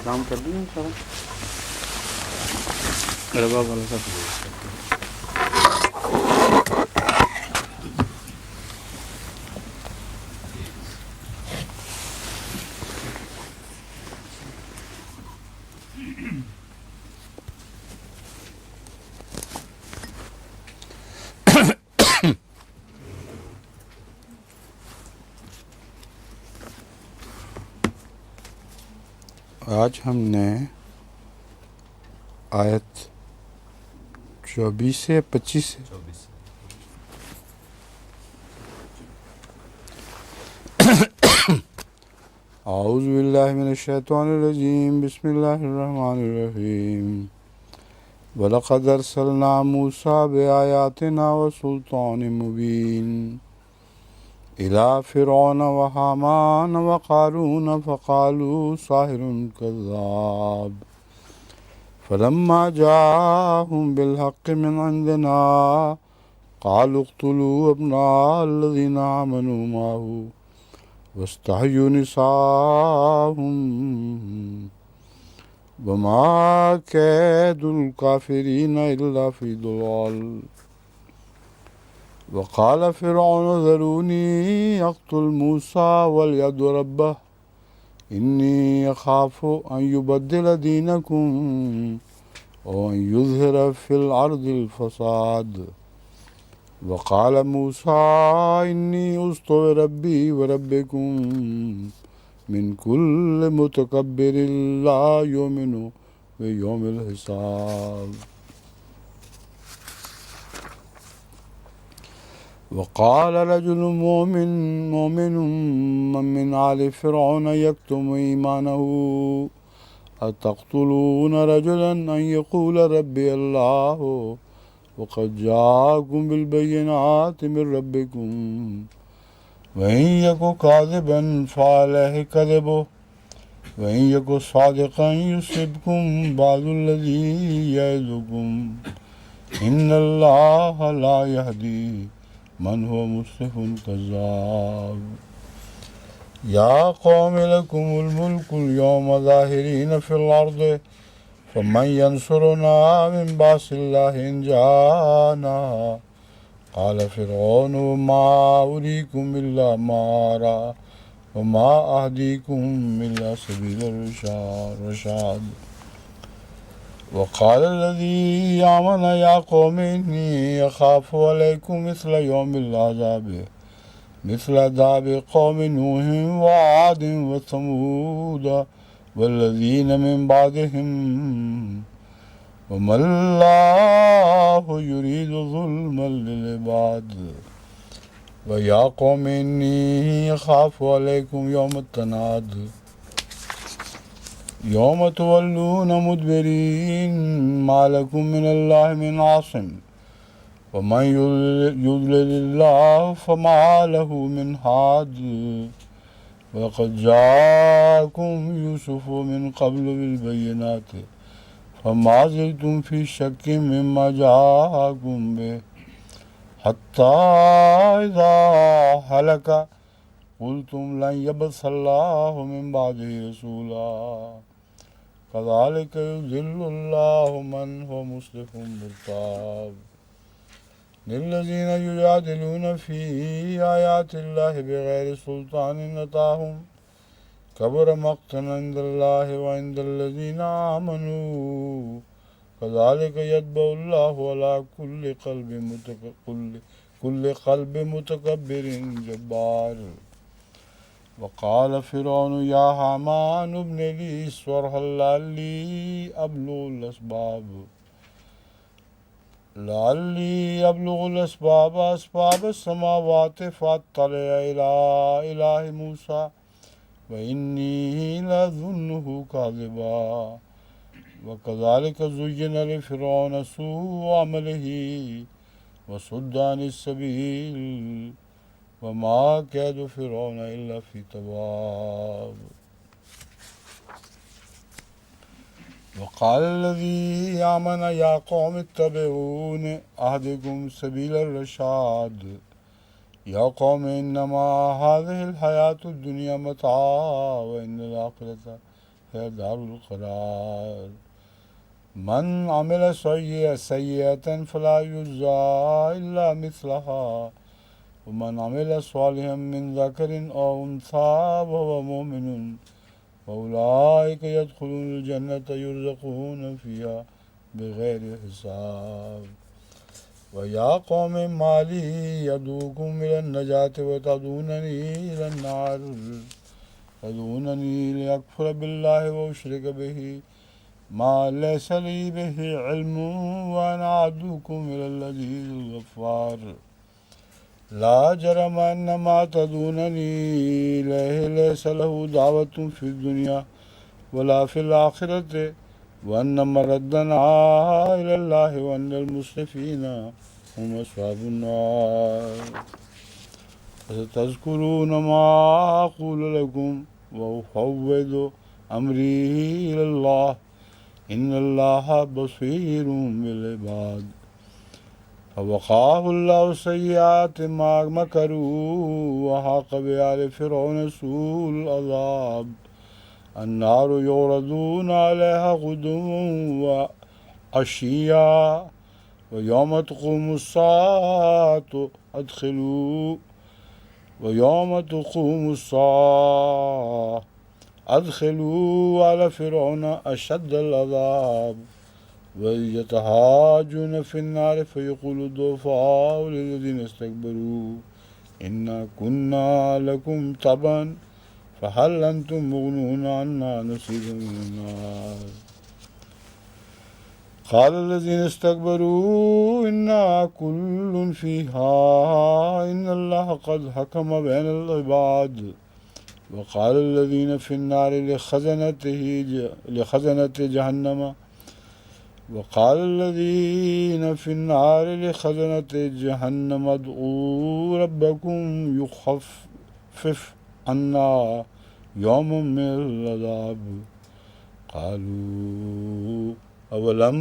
کام کر دیں سارا ربا والا سب آج ہم نے آیت 24 سے 25 سے اعوذ باللہ من الشیطان الرجیم بسم اللہ الرحمن الرحیم وَلَقَدْ أَرْسَلْنَا مُوسَىٰ بِآيَاتِنَا وَسُلْطَانٍ مُّبِينٍ إِلَىٰ فِرْعَوْنَ وَهَامَانَ وَقَارُونَ فَقَالُوا سَاحِرٌ كَذَّابٌ فَلَمَّا جَاءَهُم بِالْحَقِّ مِنْ عِندِنَا قَالُوا اقْتُلُوا أَبْنَاءَ الَّذِينَ آمَنُوا مَعَهُ وَاسْتَحْيُوا نِسَاءَهُمْ وَمَا كَيْدُ الْكَافِرِينَ إِلَّا فِي ضَلَالٍ وَقَالَ فِرْعَوْنُ ذَرُونِي أَقْتُلْ مُوسَىٰ وَلْيَدْعُ رَبَّهُ إِنِّي أَخَافُ أَن يُبَدِّلَ دِينَكُمْ أَوْ أَن يُظْهِرَ فِي الْأَرْضِ الْفَسَادَ وَقَالَ مُوسَىٰ إِنِّي عُصْتُ بِرَبِّي وَرَبِّكُمْ مِنْ كُلِّ مُتَكَبِّرٍ لَا يُؤْمِنُ بِيَوْمِ الْحِسَابِ وقال رجل مؤمن من آل فرعون يكتم إيمانه أتقتلون رجلا أن يقول ربي الله وقد جاءكم بالبينات من ربكم وإن يك كاذبا فعليه كذبه وإن يك صادقا يصبكم بعض الذي يعظكم إن الله لا يهدي من هو مسرف كذاب يا قوم لكم الملك اليوم ظاهرين في الأرض فمن ينصرنا من بأس الله إن جاءنا قال فرعون ما أريكم إلا ما أرى وما أهديكم إلا سبيل الرشاد وقال الذي آمن يا قوم إني أخاف عليكم مثل يوم العذاب مثل داب قوم نوح وعاد وثمود والذين من بعدهم وما الله يريد ظلما للعباد ويا قوم إني أخاف عليكم يوم التناد يوم تولون مدبرين ما لكم من الله من عاصم ومن يضلل الله فما له من هاد وقد جاءكم يوسف من قبل بالبينات فما زلتم في شك مما جاءكم به حتى إذا هلك قلتم لن يبعث الله من بعده رسولا كذلك يضل الله من هو مسرف مرتاب للذين يجادلون في آيات الله بغير سلطان أتاهم كبر مقتا عند الله وعند الذين آمنوا كذلك يطبع الله على كل قلب متكبر جبار وقال فرعون يا هامان ابن لي صرحا لعلي أبلغ الأسباب أسباب السماوات فأطلع إلى إله موسى وإني لأظنه كاذبا وكذلك زين لفرعون سوء عمله وصد عن السبيل وما كيد فرعون إلا في تباب وقال الذي آمن يا قوم اتبعون أهدكم سبيل الرشاد يا قوم إنما هذه الحياة الدنيا متاع وإن الآخرة ہے دار القرار من عمل سیئة فلا یجزا الا مثلها ومن عمل صالحا من ذکر او انثى وهو مؤمن فأولئك يدخلون الجنة يرزقون فيها بغیر حساب وَيَا قَوْمِ مَا لِي يَدْعُوكُمْ إِلَى النَّجَاةِ وَتَدْعُونَنِي إِلَى النَّارِ تَدْعُونَنِي لِأَكْفُرَ بِاللَّهِ وَأُشْرِكَ بِهِ مَا لَيْسَ لِي بِهِ عِلْمٌ وَأَنَا أَدْعُوكُمْ إِلَى الْعَزِيزِ الْغَفَّارِ لا جرم أن ما تدعونني إليه ليس له دعوة في الدنيا ولا في الآخرة وأن مردنا إلى الله وأن المسرفين هم أصحاب النار فستذكرون ما أقول لكم وأفوض أمري إلى الله إن الله بصير بالعباد فوقاه الله سيئات ما مكروا وحاق بآل فرعون سوء العذاب النار يعرضون عليها غدوا وعشيا ويوم تقوم الساعة أدخلوا على فرعون أشد العذاب ويتحاجون في النار فيقول الضعفاء للذين استكبروا إنا كنا لكم تبعا فهل أنتم مغنون عنا نصيبا من النار قال الذين استكبروا إنا كل فيها إن الله قد حكم بين العباد وقال الذين في النار لخزنة جهنم وقال الذين في النار لخزنة جهنم ادعوا ربكم يخفف عنا يوما من العذاب قالوا أولم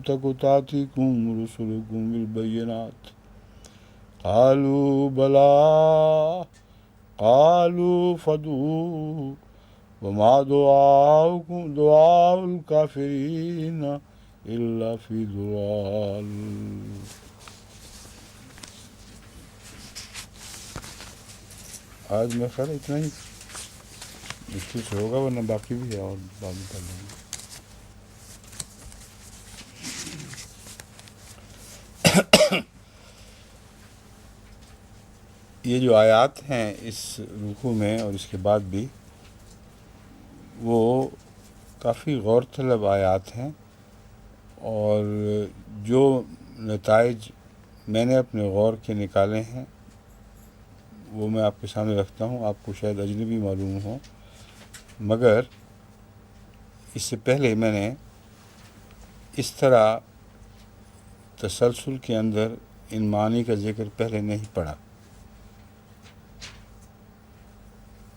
تك تأتيكم رسلكم بالبينات قالوا بلى قالوا فادعوا وما دعاء الكافرين إلا في ضلال آج میں خیر اتنا ہی مشکل سے ہوگا ورنہ باقی بھی ہے اور بعد میں کر لیں گے. یہ جو آیات ہیں اس رکوع میں اور اس کے بعد بھی وہ کافی غور طلب آیات ہیں اور جو نتائج میں نے اپنے غور کے نکالے ہیں وہ میں آپ کے سامنے رکھتا ہوں. آپ کو شاید اجنبی معلوم ہو مگر اس سے پہلے میں نے اس طرح تسلسل کے اندر ان معنی کا ذکر پہلے نہیں پڑھا.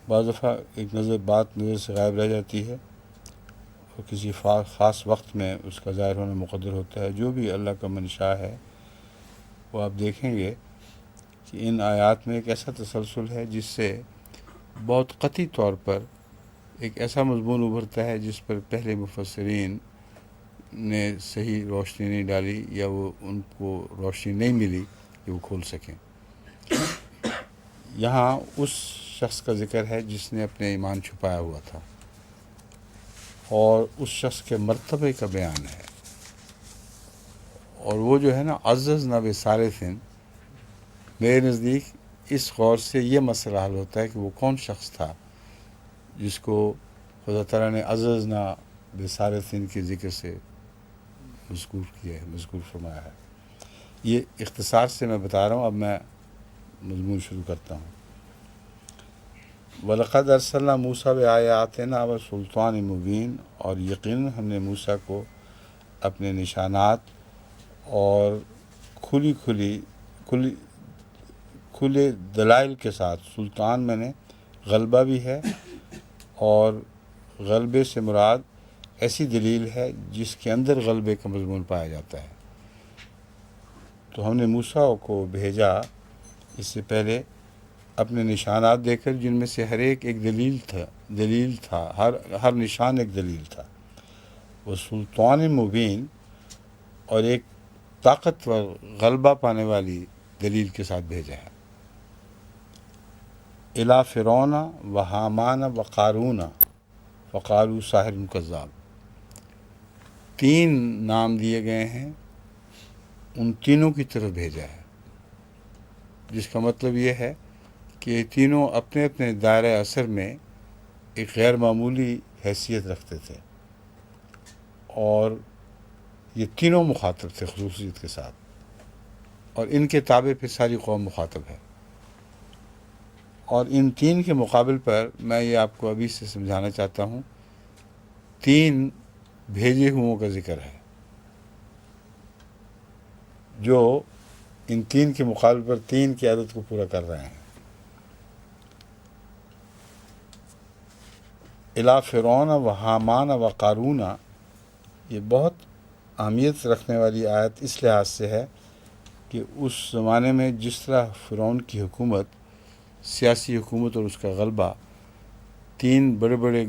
بعض دفعہ ایک بات نظر سے غائب رہ جاتی ہے اور کسی خاص وقت میں اس کا ظاہر ہونا مقدر ہوتا ہے. جو بھی اللہ کا منشاء ہے وہ آپ دیکھیں گے کہ ان آیات میں ایک ایسا تسلسل ہے جس سے بہت قطعی طور پر ایک ایسا مضمون ابھرتا ہے جس پر پہلے مفسرین نے صحیح روشنی نہیں ڈالی یا وہ ان کو روشنی نہیں ملی کہ وہ کھول سکیں. یہاں اس شخص کا ذکر ہے جس نے اپنے ایمان چھپایا ہوا تھا اور اس شخص کے مرتبے کا بیان ہے. اور وہ جو ہے نا عززنا بثالث، میرے نزدیک اس غور سے یہ مسئلہ حل ہوتا ہے کہ وہ کون شخص تھا جس کو خدا تعالیٰ نے عززنا بثالث کے ذکر سے مذکور فرمایا ہے. یہ اختصار سے میں بتا رہا ہوں. اب میں مضمون شروع کرتا ہوں. وَلَقَدْ أَرْسَلْنَا مُوسَىٰ بِآيَاتِنَا وَسُلْطَانٍ مُبِينٍ، اور یقیناً ہم نے موسیٰ کو اپنے نشانات اور کھلے دلائل کے ساتھ، سلطان میں نے غلبہ بھی ہے اور غلبے سے مراد ایسی دلیل ہے جس کے اندر غلبے کا مضمون پایا جاتا ہے. تو ہم نے موسیٰ کو بھیجا اس سے پہلے اپنے نشانات دے کر، جن میں سے ہر ایک دلیل دلیل تھا، ہر نشان ایک دلیل تھا، وہ سلطان مبین اور ایک طاقتور غلبہ پانے والی دلیل کے ساتھ بھیجا ہے۔ الی فرعون و حامان و قارون فقالوا ساحر کذاب، 3 نام دیے گئے ہیں، ان تینوں کی طرف بھیجا ہے، جس کا مطلب یہ ہے کہ یہ تینوں اپنے اپنے دائرۂ اثر میں ایک غیر معمولی حیثیت رکھتے تھے، اور یہ تینوں مخاطب تھے خصوصیت کے ساتھ، اور ان کے تابع پہ ساری قوم مخاطب ہے۔ اور ان 3 کے مقابل پر میں یہ آپ کو ابھی سے سمجھانا چاہتا ہوں، 3 بھیجے ہوں کا ذکر ہے، جو ان 3 کے مقابل پر 3 کی عادت کو پورا کر رہے ہیں۔ الی فرعون و حامان و قارون، یہ بہت اہمیت رکھنے والی آیت اس لحاظ سے ہے کہ اس زمانے میں جس طرح فرعون کی حکومت، سیاسی حکومت اور اس کا غلبہ 3 بڑے بڑے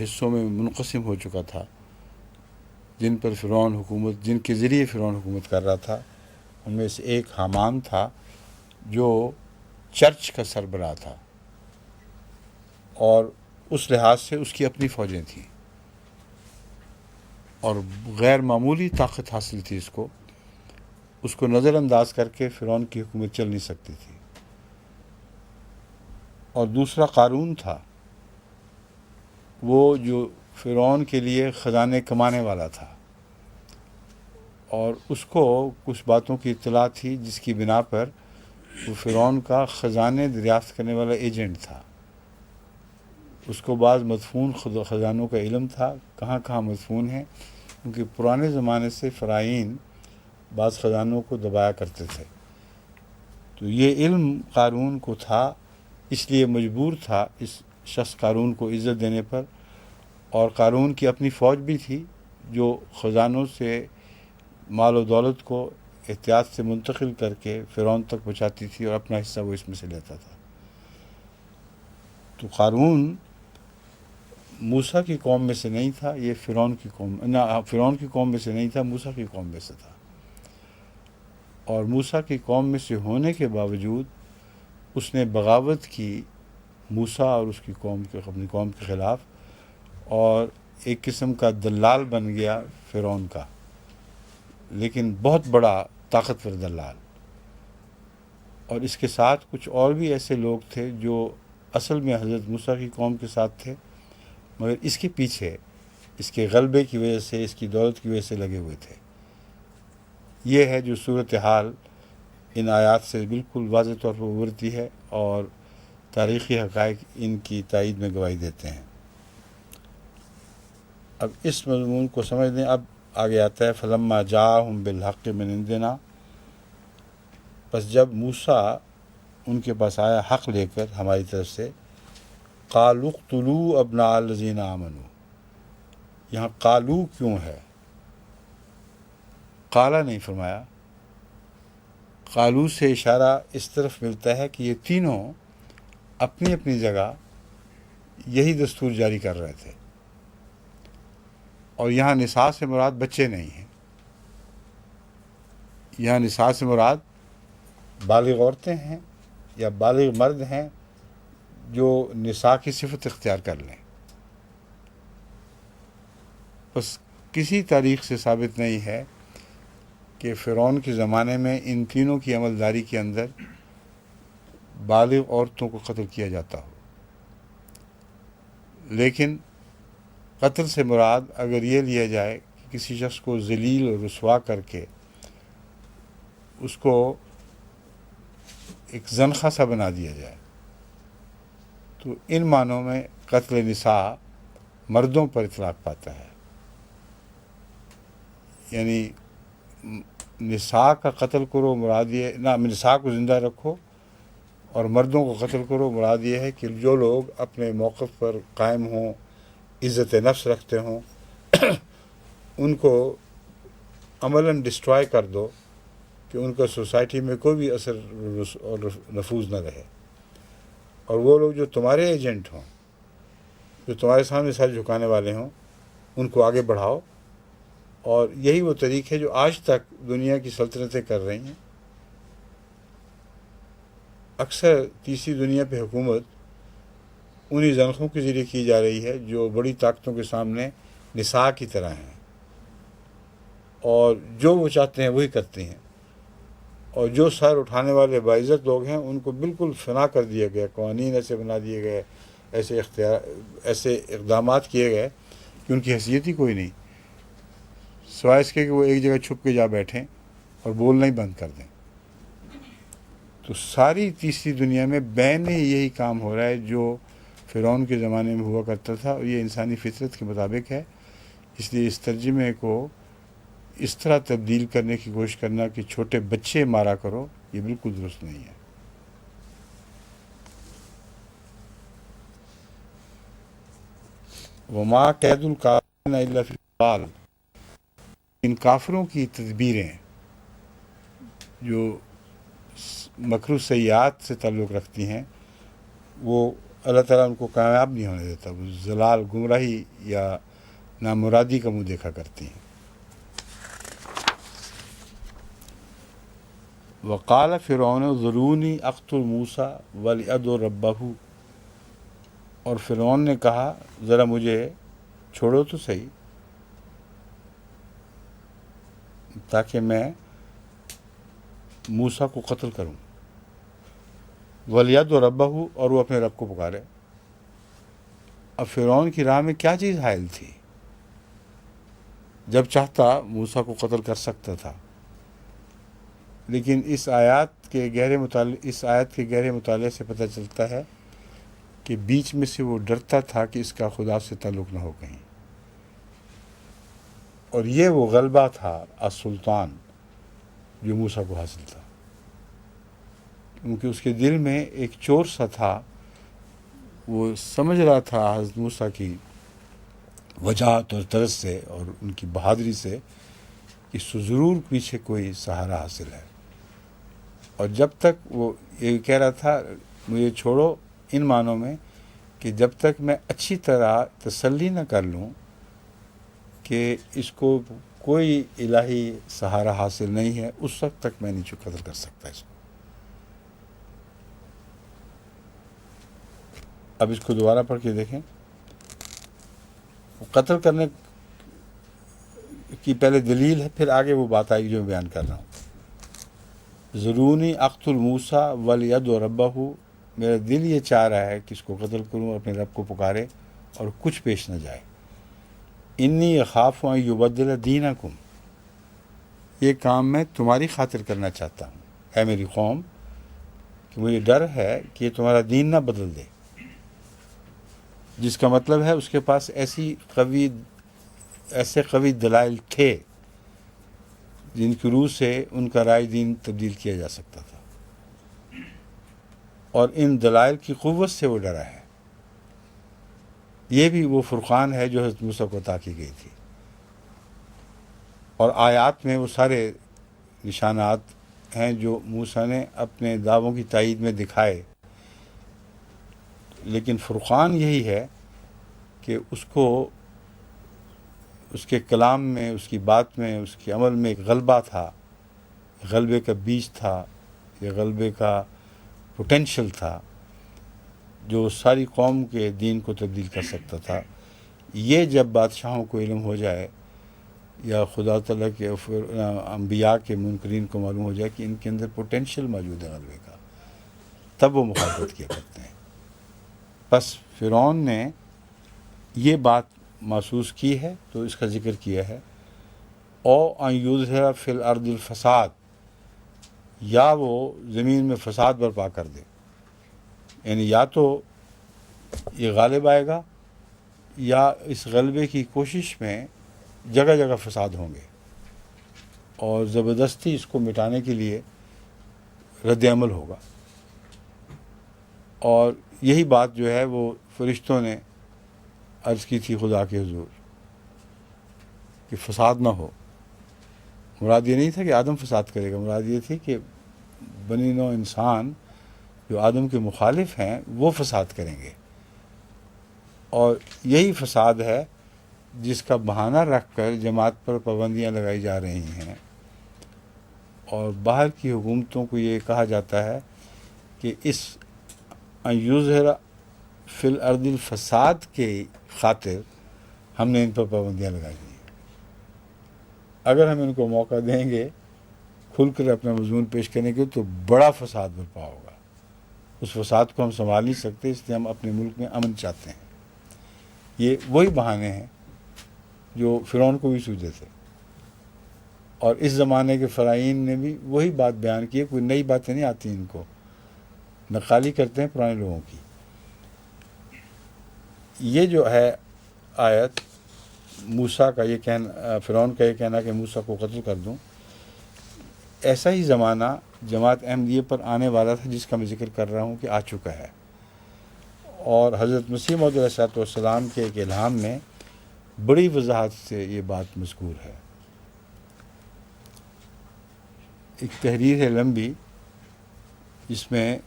حصوں میں منقسم ہو چکا تھا، جن پر جن کے ذریعے فرعون حکومت کر رہا تھا، ان میں سے ایک حامان تھا جو چرچ کا سربراہ تھا، اور اس لحاظ سے اس کی اپنی فوجیں تھیں، اور غیر معمولی طاقت حاصل تھی اس کو نظر انداز کر کے فرعون کی حکومت چل نہیں سکتی تھی۔ اور دوسرا قارون تھا، وہ جو فرعون کے لیے خزانے کمانے والا تھا، اور اس کو کچھ باتوں کی اطلاع تھی جس کی بنا پر وہ فرعون کا خزانے دریافت کرنے والا ایجنٹ تھا۔ اس کو بعض مدفون خزانوں کا علم تھا، کہاں کہاں مدفون ہیں، کیونکہ پرانے زمانے سے فرعین بعض خزانوں کو دبایا کرتے تھے۔ تو یہ علم قارون کو تھا، اس لیے مجبور تھا اس شخص قارون کو عزت دینے پر، اور قارون کی اپنی فوج بھی تھی جو خزانوں سے مال و دولت کو احتیاط سے منتقل کر کے فرعون تک پہنچاتی تھی، اور اپنا حصہ وہ اس میں سے لیتا تھا۔ تو قارون موسیٰ کی قوم میں سے نہیں تھا، یہ فرعون کی قوم میں سے نہیں تھا، موسیٰ کی قوم میں سے تھا، اور موسیٰ کی قوم میں سے ہونے کے باوجود اس نے بغاوت کی موسیٰ اور اس کی اپنی قوم کے خلاف، اور ایک قسم کا دلال بن گیا فرعون کا، لیکن بہت بڑا طاقتور دلال۔ اور اس کے ساتھ کچھ اور بھی ایسے لوگ تھے جو اصل میں حضرت موسیٰ کی قوم کے ساتھ تھے، مگر اس کے پیچھے اس کے غلبے کی وجہ سے، اس کی دولت کی وجہ سے لگے ہوئے تھے۔ یہ ہے جو صورتحال ان آیات سے بالکل واضح طور پر ابھرتی ہے، اور تاریخی حقائق ان کی تائید میں گواہی دیتے ہیں۔ اب اس مضمون کو سمجھ لیں۔ اب آگے آتا ہے فلما جاءہم بالحق من عندنا، پس جب موسیٰ ان کے پاس آیا حق لے کر ہماری طرف سے، قالوا اقتلوا ابناء الذین آمنوا، یہاں قالو کیوں ہے؟ قالا نہیں فرمایا۔ قالو سے اشارہ اس طرف ملتا ہے کہ یہ تینوں اپنی اپنی جگہ یہی دستور جاری کر رہے تھے، اور یہاں نساء سے مراد بچے نہیں ہیں، یہاں نساء سے مراد بالغ عورتیں ہیں یا بالغ مرد ہیں جو نساء کی صفت اختیار کر لیں۔ بس کسی تاریخ سے ثابت نہیں ہے کہ فرعون کے زمانے میں ان تینوں کی عملداری کے اندر بالغ عورتوں کو قتل کیا جاتا ہو، لیکن قتل سے مراد اگر یہ لیا جائے کہ کسی شخص کو ذلیل اور رسوا کر کے اس کو ایک زنخہ سا بنا دیا جائے، تو ان معنوں میں قتل نساء مردوں پر اطلاق پاتا ہے، یعنی نساء کا قتل کرو مراد یہ نہ، نساء کو زندہ رکھو اور مردوں کو قتل کرو مراد یہ ہے کہ جو لوگ اپنے موقف پر قائم ہوں، عزت نفس رکھتے ہوں، ان کو عملاً ڈسٹرائے کر دو کہ ان کا سوسائٹی میں کوئی بھی اثر اور نفوذ نہ رہے، اور وہ لوگ جو تمہارے ایجنٹ ہوں جو تمہارے سامنے سر جھکانے والے ہوں ان کو آگے بڑھاؤ. اور یہی وہ طریق ہے جو آج تک دنیا کی سلطنتیں کر رہی ہیں. اکثر تیسری دنیا پہ حکومت انہی زنخوں کے ذریعے کی جا رہی ہے جو بڑی طاقتوں کے سامنے نساء کی طرح ہیں، اور جو وہ چاہتے ہیں وہی کرتے ہیں. اور جو سر اٹھانے والے باعزت لوگ ہیں ان کو بالکل فنا کر دیا گیا، قوانین ایسے بنا دیے گئے، ایسے اقدامات کیے گئے کہ ان کی حیثیت ہی کوئی نہیں، سوائے اس کے کہ وہ ایک جگہ چھپ کے جا بیٹھیں اور بولنا ہی بند کر دیں. تو ساری تیسری دنیا میں بین یہی کام ہو رہا ہے جو فرعون کے زمانے میں ہوا کرتا تھا، اور یہ انسانی فطرت کے مطابق ہے. اس لیے اس ترجمے کو اس طرح تبدیل کرنے کی کوشش کرنا کہ چھوٹے بچے مارا کرو، یہ بالکل درست نہیں ہے. وما قید الکافرین الا فی ضلال، ان کافروں کی تدبیریں جو مکر و سیئات سے تعلق رکھتی ہیں وہ اللہ تعالیٰ ان کو کامیاب نہیں ہونے دیتا. وہ ضلال، گمراہی یا نامرادی کا منہ دیکھا کرتی ہیں. وقال فرعون ذرونی اقتل موسیٰ ولیدع ربہ، اور فرعون نے کہا ذرا مجھے چھوڑو تو صحیح تاکہ میں موسیٰ کو قتل کروں. ولیدع ربہ، اور وہ اپنے رب کو پکارے. اب فرعون کی راہ میں کیا چیز حائل تھی؟ جب چاہتا موسیٰ کو قتل کر سکتا تھا. لیکن اس آیت کے گہرے مطالعے سے پتہ چلتا ہے کہ بیچ میں سے وہ ڈرتا تھا کہ اس کا خدا سے تعلق نہ ہو کہیں. اور یہ وہ غلبہ تھا السلطان جو موسیٰ کو حاصل تھا، کیونکہ اس کے دل میں ایک چور سا تھا. وہ سمجھ رہا تھا حضرت موسیٰ کی وجاہت اور طرز سے اور ان کی بہادری سے کہ ضرور پیچھے کوئی سہارا حاصل ہے. اور جب تک وہ یہ کہہ رہا تھا مجھے چھوڑو، ان معنوں میں کہ جب تک میں اچھی طرح تسلی نہ کر لوں کہ اس کو کوئی الہی سہارا حاصل نہیں ہے، اس وقت تک میں نہیں قتل کر سکتا اس کو. اب اس کو دوبارہ پڑھ کے دیکھیں. قتل کرنے کی پہلے دلیل ہے، پھر آگے وہ بات آئی جو میں بیان کر رہا ہوں. ذرونی اقتل موسیٰ ولیدع ربہ، میرا دل یہ چاہ رہا ہے کہ اس کو قتل کروں، اپنے رب کو پکارے اور کچھ پیش نہ جائے. انی اخاف ان یبدل دینکم، یہ کام میں تمہاری خاطر کرنا چاہتا ہوں اے میری قوم، کہ مجھے ڈر ہے کہ یہ تمہارا دین نہ بدل دے. جس کا مطلب ہے اس کے پاس ایسے قوی دلائل تھے جن کی روح سے ان کا رائے دین تبدیل کیا جا سکتا تھا، اور ان دلائل کی قوت سے وہ ڈرا ہے. یہ بھی وہ فرقان ہے جو حضرت موسیٰ کو عطا کی گئی تھی، اور آیات میں وہ سارے نشانات ہیں جو موسیٰ نے اپنے دعووں کی تائید میں دکھائے. لیکن فرقان یہی ہے کہ اس کو اس کے کلام میں، اس کی بات میں، اس کے عمل میں ایک غلبہ تھا، غلبے کا بیج تھا، یہ غلبے کا پوٹینشل تھا جو ساری قوم کے دین کو تبدیل کر سکتا تھا. یہ جب بادشاہوں کو علم ہو جائے یا خدا تعالیٰ کے انبیاء کے منکرین کو معلوم ہو جائے کہ ان کے اندر پوٹینشل موجود ہے غلبے کا، تب وہ مخالفت کیا کرتے ہیں. بس فرعون نے یہ بات محسوس کی ہے تو اس کا ذکر کیا ہے. او ان یظہر فی الارض الفساد، یا وہ زمین میں فساد برپا کر دے. یعنی یا تو یہ غالب آئے گا یا اس غلبے کی کوشش میں جگہ جگہ فساد ہوں گے، اور زبردستی اس کو مٹانے کے لیے رد عمل ہوگا. اور یہی بات جو ہے وہ فرشتوں نے عرض کی تھی خدا کے حضور کہ فساد نہ ہو. مراد یہ نہیں تھا کہ آدم فساد کرے گا، مراد یہ تھی کہ بنی نوع انسان جو آدم کے مخالف ہیں وہ فساد کریں گے. اور یہی فساد ہے جس کا بہانہ رکھ کر جماعت پر پابندیاں لگائی جا رہی ہیں، اور باہر کی حکومتوں کو یہ کہا جاتا ہے کہ اس ان یظہر فی الارض الفساد کے خاطر ہم نے ان پر پابندیاں لگائی ہیں۔ اگر ہم ان کو موقع دیں گے کھل کر اپنا مضمون پیش کرنے کے تو بڑا فساد برپا ہوگا۔ اس فساد کو ہم سنبھال نہیں سکتے، اس لیے ہم اپنے ملک میں امن چاہتے ہیں۔ یہ وہی بہانے ہیں جو فرعون کو بھی سوجے تھے، اور اس زمانے کے فرعین نے بھی وہی بات بیان کی ہے۔ کوئی نئی باتیں نہیں آتی ان کو، نقالی کرتے ہیں پرانے لوگوں کی۔ یہ جو ہے آیت موسیٰ کا یہ کہنا، فرعون کا یہ کہنا کہ موسیٰ کو قتل کر دوں، ایسا ہی زمانہ جماعت احمدیہ پر آنے والا تھا جس کا میں ذکر کر رہا ہوں کہ آ چکا ہے، اور حضرت مسیح موعود علیہ السلام کے ایک الہام میں بڑی وضاحت سے یہ بات مذکور ہے۔ ایک تحریر ہے لمبی، جس میں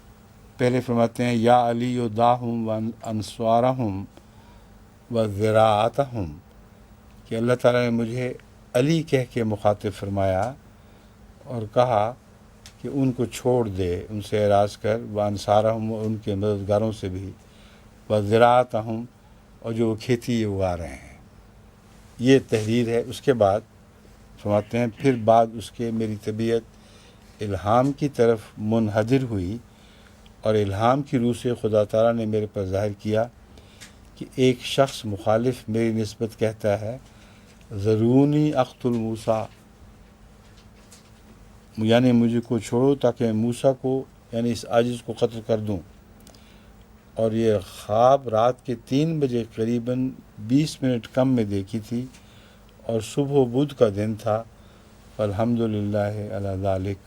پہلے فرماتے ہیں یا علی داہم و انصارہم و ذراعتہم، کہ اللہ تعالیٰ نے مجھے علی کہہ کے مخاطب فرمایا اور کہا کہ ان کو چھوڑ دے، ان سے اعراض کر، و انصارہم، ان کے مددگاروں سے بھی، و ذراعتہم، اور جو وہ کھیتی اگا رہے ہیں۔ یہ تحریر ہے۔ اس کے بعد فرماتے ہیں پھر بعد اس کے میری طبیعت الہام کی طرف منحدر ہوئی، اور الہام کی روح سے خدا تعالیٰ نے میرے پر ظاہر کیا کہ ایک شخص مخالف میری نسبت کہتا ہے ذرونی اقتل موسیٰ، یعنی مجھے کو چھوڑو تاکہ موسیٰ کو، یعنی اس عاجز کو قتل کر دوں۔ اور یہ خواب رات کے 3 بجے قریباً 20 منٹ کم میں دیکھی تھی، اور صبح و بدھ کا دن تھا۔ الحمدللہ علی ذالک،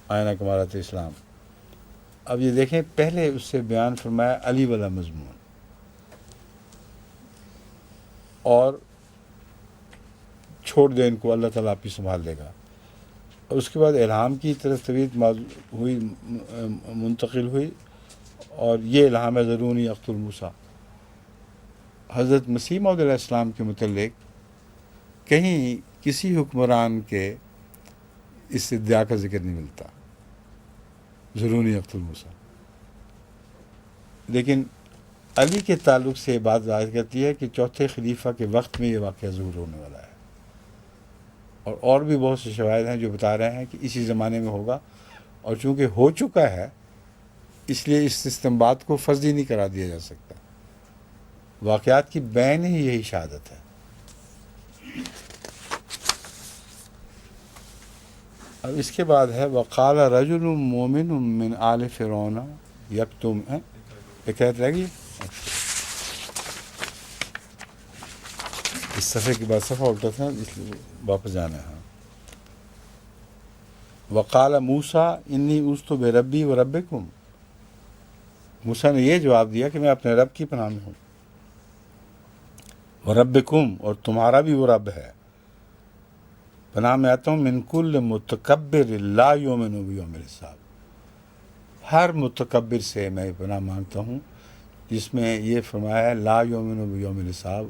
آئینہ کمالات اسلام۔ اب یہ دیکھیں، پہلے اس سے بیان فرمایا علی والا مضمون، اور چھوڑ دے ان کو، اللہ تعالیٰ آپ ہی سنبھال لے گا۔ اور اس کے بعد الہام کی طرف طبیعت ہوئی، منتقل ہوئی، اور یہ الہام ہے ذرونی اقتل موسیٰ۔ حضرت مسیح موعود علیہ السلام کے متعلق کہیں کسی حکمران کے اس ادعا کا ذکر نہیں ملتا، ذرونی اقتل موسیٰ۔ لیکن علی کے تعلق سے یہ بات ظاہر کرتی ہے کہ چوتھے خلیفہ کے وقت میں یہ واقعہ ظہور ہونے والا ہے، اور بھی بہت سے شواہد ہیں جو بتا رہے ہیں کہ اسی زمانے میں ہوگا، اور چونکہ ہو چکا ہے اس لیے اس استنباط کو فرضی نہیں قرار دیا جا سکتا۔ واقعات کی بین ہی یہی شہادت ہے۔ اب اس کے بعد ہے وقال رجل مومن من آل فرعون یکتم، ایک آیت رہ گئی، اس صفحے کے بعد صفحہ الٹا تھا اس لیے واپس جانا ہے۔ وقال موسیٰ انی اوذت بربی و ربکم، موسیٰ نے یہ جواب دیا کہ میں اپنے رب کی پناہ میں ہوں، و ربکم، اور تمہارا بھی وہ رب ہے، پناہ میں آتا ہوں من کل متکبر لا یؤمن بیوم الحساب، ہر متکبر سے میں پناہ مانگتا ہوں جس میں یہ فرمایا ہے لا یؤمن بیوم الحساب،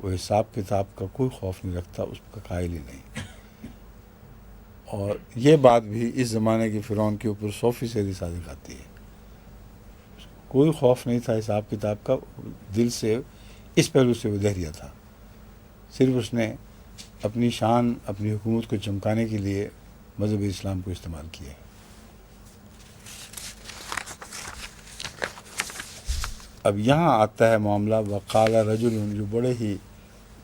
وہ حساب کتاب کا کوئی خوف نہیں رکھتا، اس کا قائل ہی نہیں۔ اور یہ بات بھی اس زمانے کے فرعون کے اوپر 100% صادق آتی ہے۔ کوئی خوف نہیں تھا حساب کتاب کا، دل سے اس پہلو سے وہ دہریہ تھا، صرف اس نے اپنی شان، اپنی حکومت کو چمکانے کے لیے مذہب اسلام کو استعمال کیا ہے۔ اب یہاں آتا ہے معاملہ وقال رجل، جو بڑے ہی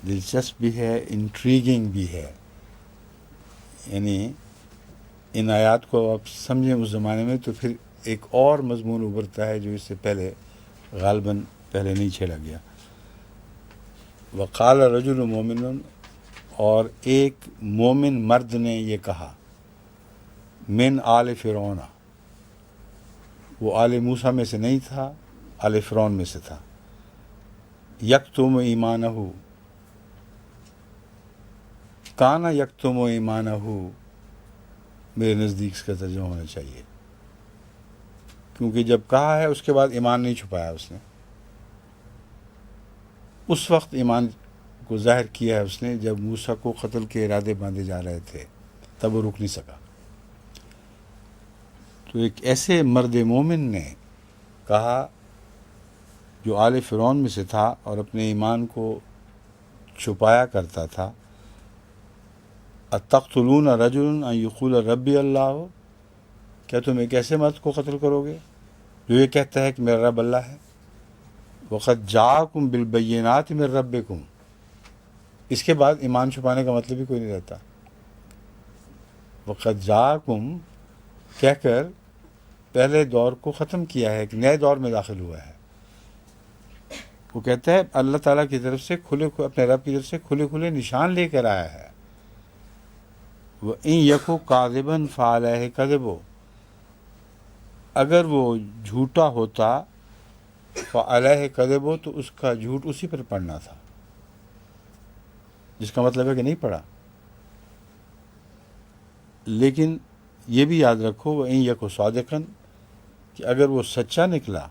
دلچسپ بھی ہے، انٹریگنگ بھی ہے، یعنی ان آیات کو آپ سمجھیں اس زمانے میں تو پھر ایک اور مضمون ابھرتا ہے جو اس سے پہلے غالباً پہلے نہیں چھیڑا گیا۔ وقال رجل مومن، اور ایک مومن مرد نے یہ کہا، من آل فرعون، وہ آل موسیٰ میں سے نہیں تھا، آل فرعون میں سے تھا، یکتم ایمانہ، کانا یکتم ایمانہ، میرے نزدیک اس کا ترجمہ ہونا چاہیے، کیونکہ جب کہا ہے اس کے بعد ایمان نہیں چھپایا اس نے۔ اس وقت ایمان کو ظاہر کیا ہے اس نے جب موسیٰ کو قتل کے ارادے باندھے جا رہے تھے، تب وہ رک نہیں سکا۔ تو ایک ایسے مرد مومن نے کہا جو آل فرعون میں سے تھا اور اپنے ایمان کو چھپایا کرتا تھا، اتقتلون رجلا ان یقول ربی اللہ، کیا تم ایک ایسے مرد کو قتل کرو گے جو یہ کہتا ہے کہ میرا رب اللہ ہے؟ وقد جاءکم بالبینات من ربکم، اس کے بعد ایمان چھپانے کا مطلب ہی کوئی نہیں رہتا۔ وقد جاءکم کہہ کر پہلے دور کو ختم کیا ہے، ایک نئے دور میں داخل ہوا ہے۔ وہ کہتا ہے اللہ تعالیٰ کی طرف سے اپنے رب کی طرف سے کھلے کھلے نشان لے کر آیا ہے۔ وَإِن يَكُ كَاذِبًا فَعَلَيْهِ كَذِبُهُ، اگر وہ جھوٹا ہوتا فَعَلَيْهِ كَذِبُهُ تو اس کا جھوٹ اسی پر پڑنا تھا، جس کا مطلب ہے کہ نہیں پڑا۔ لیکن یہ بھی یاد رکھو وَإِن يَكُ صَادِقًا، کہ اگر وہ سچا نکلا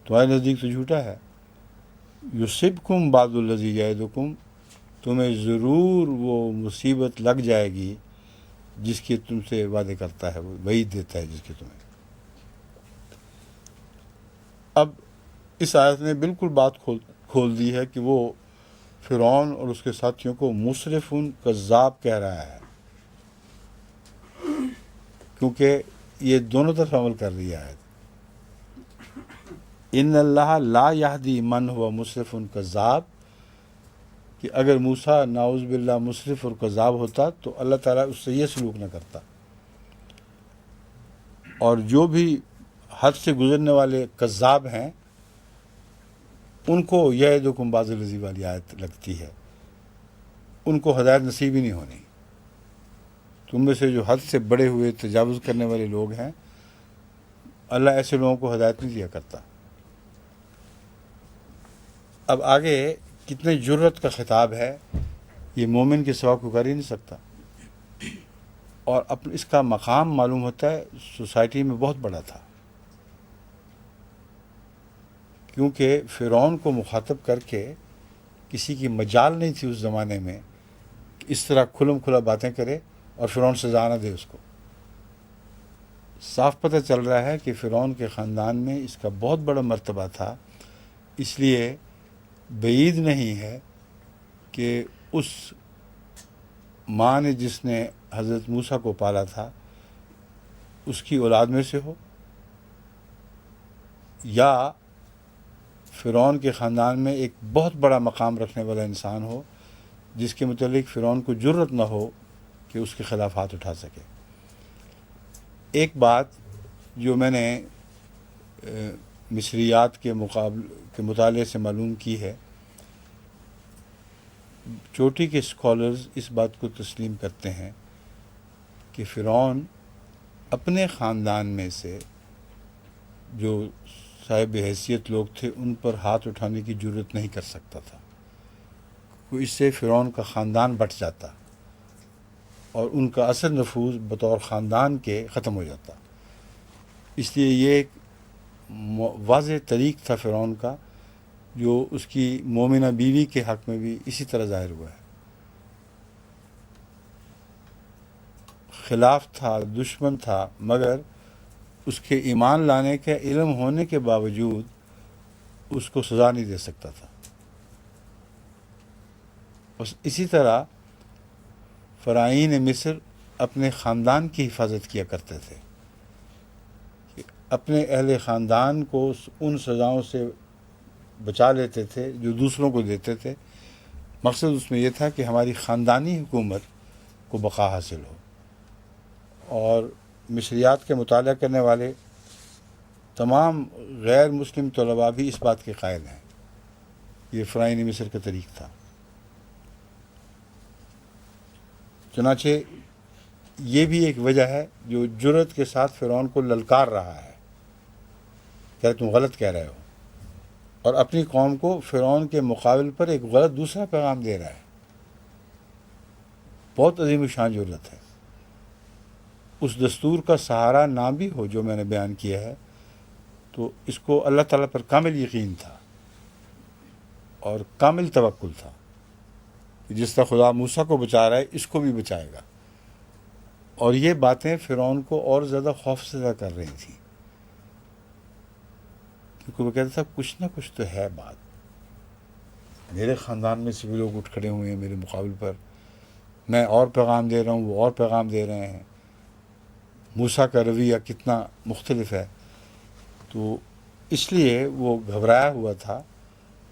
تمہارے نزدیک تو جھوٹا ہے، یُصِبْكُمْ بَعْضُ الَّذِي يَعِدُكُمْ، تمہیں ضرور وہ مصیبت لگ جائے گی جس کی تم سے وعدے کرتا ہے، وہ وعید دیتا ہے جس کی تمہیں۔ اب اس آیت نے بالکل بات کھول دی ہے کہ وہ فرعون اور اس کے ساتھیوں کو مسرفون کذاب کہہ رہا ہے، کیونکہ یہ دونوں طرف عمل کر رہی ہے۔ ان اللہ لا یہدی من ہوا مسرف کذاب، کہ اگر موسیٰ نعوذ باللہ مسرف اور کذاب ہوتا تو اللہ تعالیٰ اس سے یہ سلوک نہ کرتا۔ اور جو بھی حد سے گزرنے والے کذاب ہیں ان کو یعدکم بعض الذی والی آیت لگتی ہے، ان کو ہدایت نصیب ہی نہیں ہونی۔ تم میں سے جو حد سے بڑے ہوئے تجاوز کرنے والے لوگ ہیں، اللہ ایسے لوگوں کو ہدایت نہیں دیا کرتا۔ اب آگے کتنے جرت کا خطاب ہے، یہ مومن کے سوا کوئی کر ہی نہیں سکتا، اور اس کا مقام معلوم ہوتا ہے سوسائٹی میں بہت بڑا تھا، کیونکہ فرعون کو مخاطب کر کے کسی کی مجال نہیں تھی اس زمانے میں کہ اس طرح کھلم کھلا باتیں کرے اور فرعون سزا نہ دے اس کو۔ صاف پتہ چل رہا ہے کہ فرعون کے خاندان میں اس کا بہت بڑا مرتبہ تھا، اس لیے بعید نہیں ہے کہ اس ماں نے جس نے حضرت موسیٰ کو پالا تھا اس کی اولاد میں سے ہو، یا فرعون کے خاندان میں ایک بہت بڑا مقام رکھنے والا انسان ہو جس کے متعلق فرعون کو جرت نہ ہو کہ اس کے خلاف ہاتھ اٹھا سکے۔ ایک بات جو میں نے مصریات کے مطالعے سے معلوم کی ہے، چوٹی کے اسکالرز اس بات کو تسلیم کرتے ہیں کہ فرعون اپنے خاندان میں سے جو صاحب حیثیت لوگ تھے ان پر ہاتھ اٹھانے کی جرت نہیں کر سکتا تھا، اس سے فرعون کا خاندان بٹ جاتا اور ان کا اثر نفوذ بطور خاندان کے ختم ہو جاتا۔ اس لیے یہ ایک واضح طریق تھا فرعون کا، جو اس کی مومنہ بیوی کے حق میں بھی اسی طرح ظاہر ہوا ہے۔ خلاف تھا، دشمن تھا، مگر اس کے ایمان لانے کا علم ہونے کے باوجود اس کو سزا نہیں دے سکتا تھا۔ اسی طرح فرعین مصر اپنے خاندان کی حفاظت کیا کرتے تھے، اپنے اہل خاندان کو ان سزاؤں سے بچا لیتے تھے جو دوسروں کو دیتے تھے۔ مقصد اس میں یہ تھا کہ ہماری خاندانی حکومت کو بقا حاصل ہو۔ اور مصریات کے مطالعہ کرنے والے تمام غیر مسلم طلباء بھی اس بات کے قائل ہیں، یہ فرعین مصر کا طریق تھا۔ چنانچہ یہ بھی ایک وجہ ہے جو جرت کے ساتھ فرعون کو للکار رہا ہے کہ تم غلط کہہ رہے ہو، اور اپنی قوم کو فرعون کے مقابل پر ایک غلط دوسرا پیغام دے رہا ہے۔ بہت عظیم شان جرت ہے۔ اس دستور کا سہارا نہ بھی ہو جو میں نے بیان کیا ہے، تو اس کو اللہ تعالیٰ پر کامل یقین تھا اور کامل توکل تھا کہ جس طرح خدا موسیٰ کو بچا رہا ہے اس کو بھی بچائے گا. اور یہ باتیں فرعون کو اور زیادہ خوف زدہ کر رہی تھیں، کیونکہ وہ کہتا تھا کچھ نہ کچھ تو ہے بات. میرے خاندان میں سے بھی لوگ اٹھ کھڑے ہوئے ہیں میرے مقابل پر، میں اور پیغام دے رہا ہوں، وہ اور پیغام دے رہے ہیں. موسیٰ کا رویہ کتنا مختلف ہے. تو اس لیے وہ گھبرایا ہوا تھا،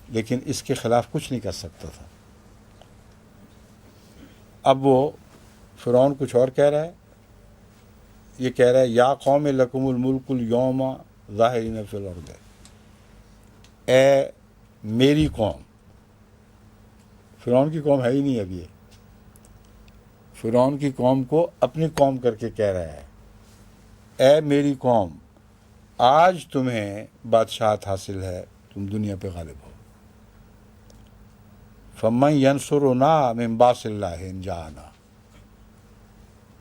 لیکن اس کے خلاف کچھ نہیں کر سکتا تھا. اب وہ فرعون کچھ اور کہہ رہا ہے. یہ کہہ رہا ہے یا قوم لکم الملک اليوم ظاہرین فی الارض، اے میری قوم. فرعون کی قوم ہے ہی نہیں اب. یہ فرعون کی قوم کو اپنی قوم کر کے کہہ رہا ہے، اے میری قوم آج تمہیں بادشاہت حاصل ہے، تم دنیا پہ غالب ہو. فمن ینصرنا من باس اللہ ان جاءنا،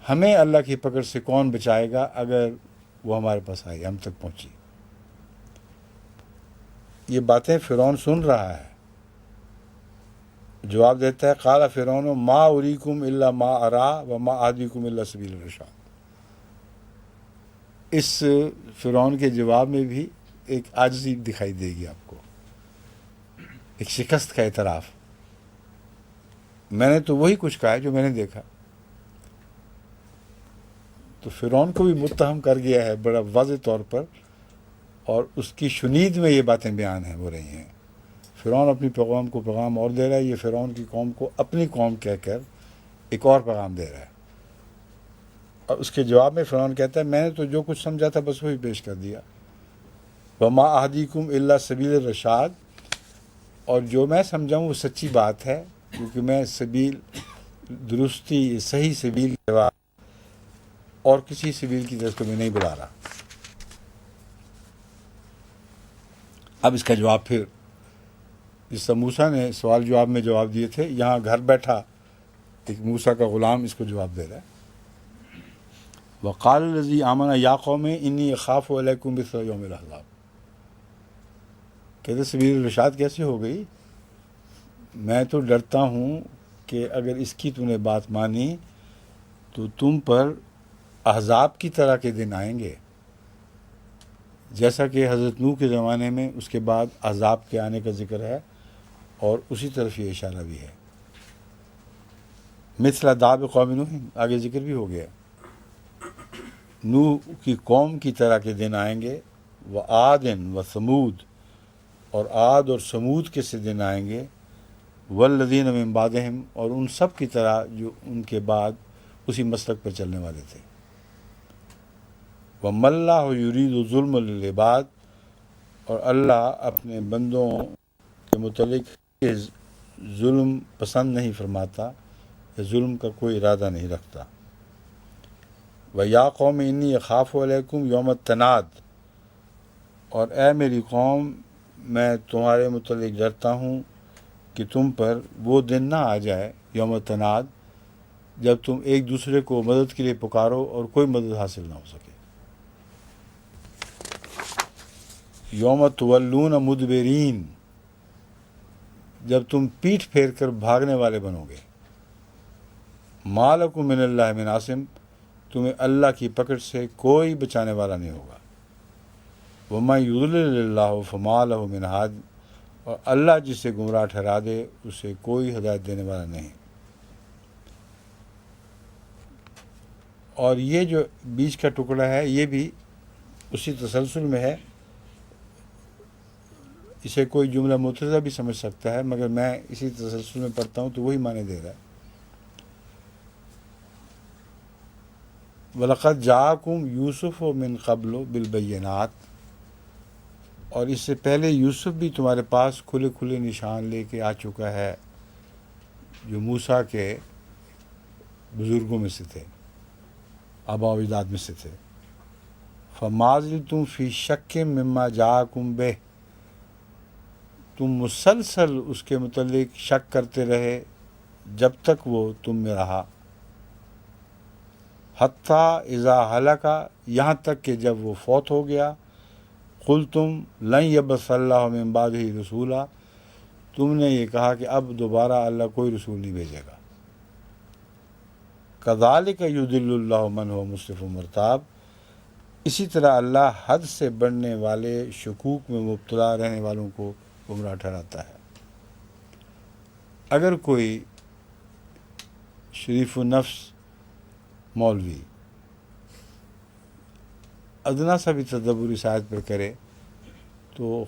ہمیں اللہ کی پکڑ سے کون بچائے گا اگر وہ ہمارے پاس آئی، ہم تک پہنچی. یہ باتیں فرعون سن رہا ہے. جواب دیتا ہے قال فرعون ما اریکم الا ما ارا وما اهدیکم الا سبیل الرشاد. اس فرعون کے جواب میں بھی ایک عاجزی دکھائی دے گی آپ کو، ایک شکست کا اعتراف. میں نے تو وہی کچھ کہا ہے جو میں نے دیکھا. تو فرعون کو بھی متہم کر گیا ہے بڑا واضح طور پر، اور اس کی شنید میں یہ باتیں بیان ہو رہی ہیں. فرعون اپنی پیغام کو پیغام اور دے رہا ہے، یہ فرعون کی قوم کو اپنی قوم کہہ کر ایک اور پیغام دے رہا ہے. اور اس کے جواب میں فرعون کہتا ہے میں نے تو جو کچھ سمجھا تھا بس وہی پیش کر دیا. وما اہدیکم الا سبیل الرشاد، اور جو میں سمجھا ہوں وہ سچی بات ہے، کیونکہ میں سبیل درستی صحیح سبیل کے بعد اور کسی سبیل کی طرف میں نہیں بلا رہا. اب اس کا جواب پھر جس طرح موسیٰ نے سوال جواب میں جواب دیے تھے، یہاں گھر بیٹھا ایک موسیٰ کا غلام اس کو جواب دے رہا ہے. وقال الذی آمن یا قوم انی اخاف علیکم مثل یوم الاحزاب. کہتے سبیل الرشاد کیسے ہو گئی؟ میں تو ڈرتا ہوں کہ اگر اس کی تو نے بات مانی تو تم پر احزاب کی طرح کے دن آئیں گے، جیسا کہ حضرت نوح کے زمانے میں اس کے بعد احزاب کے آنے کا ذکر ہے، اور اسی طرف یہ اشارہ بھی ہے. مثل داب قوم نوح، آگے ذکر بھی ہو گیا. نوح کی قوم کی طرح کے دن آئیں گے. وعاد وثمود، اور عاد اور سمود کے سے دن آئیں گے. والذین من بعدہم، اور ان سب کی طرح جو ان کے بعد اسی مسلک پر چلنے والے تھے. وَمَا اللَّهُ يُرِيدُ ظُلْمًا لِلْعِبَادِ، اور اللہ اپنے بندوں کے متعلق ظلم پسند نہیں فرماتا، یا ظلم کا کوئی ارادہ نہیں رکھتا. وَيَا قَوْمِ إِنِّي أَخَافُ عَلَيْكُمْ يَوْمَ التَّنَادِ، اور اے میری قوم میں تمہارے متعلق ڈرتا ہوں کہ تم پر وہ دن نہ آ جائے، یوم التناد، جب تم ایک دوسرے کو مدد کے لیے پکارو اور کوئی مدد حاصل نہ ہو سکے. یوم تولون مدبرین، جب تم پیٹھ پھیر کر بھاگنے والے بنو گے. ما لکم من اللہ من عاصم، تمہیں اللہ کی پکڑ سے کوئی بچانے والا نہیں ہوگا. وَمَن يُضْلِلِ اللَّهُ فَمَا لَهُ مِنْ هَادٍ، اور اللہ جسے گمراہ ٹھہرا دے اسے کوئی ہدایت دینے والا نہیں. اور یہ جو بیچ کا ٹکڑا ہے یہ بھی اسی تسلسل میں ہے. اسے کوئی جملہ متحدہ بھی سمجھ سکتا ہے، مگر میں اسی تسلسل میں پڑھتا ہوں تو وہی معنی دے رہا ہے. وَلَقَدْ جَاءَكُمْ يُوسُفُ مِنْ قَبْلُ بِالْبَيِّنَاتِ، اور اس سے پہلے یوسف بھی تمہارے پاس کھلے کھلے نشان لے کے آ چکا ہے، جو موسیٰ کے بزرگوں میں سے تھے، آباء و اجداد میں سے تھے. فَمَا زِلْتُمْ فِي شَكٍّ مِّمَّا جَاءَكُمْ بِهِ، تم مسلسل اس کے متعلق شک کرتے رہے جب تک وہ تم میں رہا. حتیٰ اذا ہلک، یہاں تک کہ جب وہ فوت ہو گیا. قلتم لن یبعث اللہ من بعدہ رسولا، تم نے یہ کہا کہ اب دوبارہ اللہ کوئی رسول نہیں بھیجے گا۔ کذالک یضل اللہ من هو مسرف مرتاب، اسی طرح اللہ حد سے بڑھنے والے شکوک میں مبتلا رہنے والوں کو گمراہ ٹھہراتا ہے۔ اگر کوئی شریف النفس مولوی ادنا سا بھی تدبر اس آیت پر کرے تو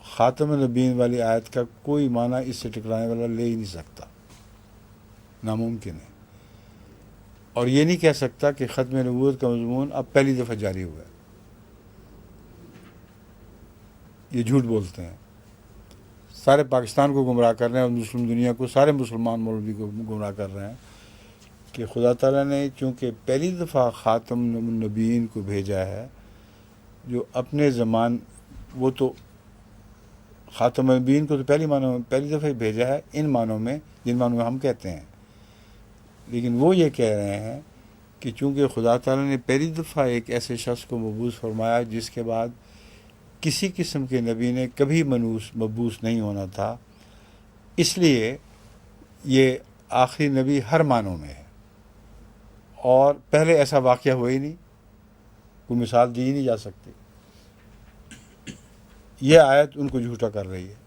خاتم النبیین والی آیت کا کوئی معنی اس سے ٹکرانے والا لے ہی نہیں سکتا، ناممکن ہے۔ اور یہ نہیں کہہ سکتا کہ ختم نبوت کا مضمون اب پہلی دفعہ جاری ہوا ہے، یہ جھوٹ بولتے ہیں، سارے پاکستان کو گمراہ کر رہے ہیں اور مسلم دنیا کو، سارے مسلمان مولوی کو گمراہ کر رہے ہیں کہ خدا تعالیٰ نے چونکہ پہلی دفعہ خاتم النبیین کو بھیجا ہے، جو اپنے زمان، وہ تو خاتم النبیین کو تو پہلی دفعہ ہی بھیجا ہے ان معنوں میں جن معنوں میں ہم کہتے ہیں، لیکن وہ یہ کہہ رہے ہیں کہ چونکہ خدا تعالیٰ نے پہلی دفعہ ایک ایسے شخص کو مبعوث فرمایا جس کے بعد کسی قسم کے نبی نے کبھی مبعوث نہیں ہونا تھا، اس لیے یہ آخری نبی ہر معنوں میں ہے، اور پہلے ایسا واقعہ ہوا ہی نہیں، کوئی مثال دی ہی نہیں جا سکتی۔ یہ آیت ان کو جھوٹا کر رہی ہے۔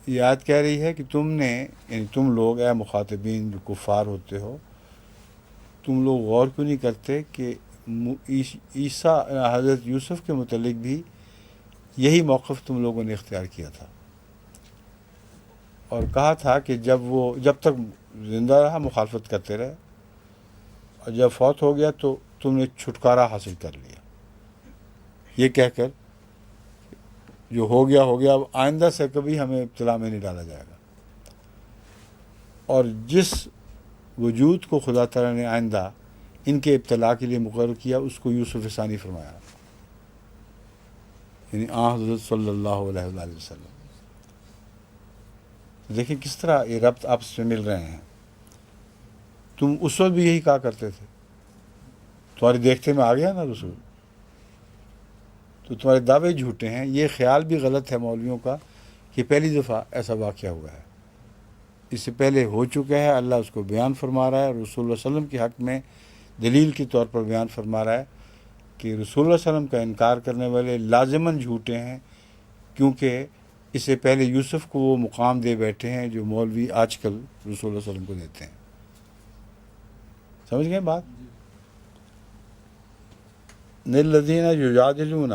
یہ آیت کہہ رہی ہے کہ تم نے، یعنی تم لوگ، اے مخاطبین جو کفار ہوتے ہو، تم لوگ غور کیوں نہیں کرتے کہ عیسیٰ حضرت یوسف کے متعلق بھی یہی موقف تم لوگوں نے اختیار کیا تھا، اور کہا تھا کہ جب تک زندہ رہا مخالفت کرتے رہے، اور جب فوت ہو گیا تو تم نے چھٹکارا حاصل کر لیا، یہ کہہ کر جو ہو گیا اب آئندہ سے کبھی ہمیں ابتلا میں نہیں ڈالا جائے گا۔ اور جس وجود کو خدا تعالیٰ نے آئندہ ان کے ابتلا کے لیے مقرر کیا اس کو یوسف ثانی فرمایا، یعنی حضرت صلی اللہ علیہ وآلہ وسلم۔ دیکھیں کس طرح یہ ربط آپس میں مل رہے ہیں۔ تم اس وقت بھی یہی کہا کرتے تھے، تمہارے دیکھتے میں آ گیا نا رسول، تو تمہارے دعوے جھوٹے ہیں۔ یہ خیال بھی غلط ہے مولویوں کا کہ پہلی دفعہ ایسا واقعہ ہوا ہے، اس سے پہلے ہو چکا ہے، اللہ اس کو بیان فرما رہا ہے، رسول اللہ علیہ وسلم کے حق میں دلیل کے طور پر بیان فرما رہا ہے کہ رسول اللہ علیہ وسلم کا انکار کرنے والے لازماً جھوٹے ہیں، کیونکہ اس سے پہلے یوسف کو وہ مقام دے بیٹھے ہیں جو مولوی آج کل رسول اللہ علیہ وسلم کو دیتے ہیں۔ سمجھ گئے بات؟ الذین یجادلون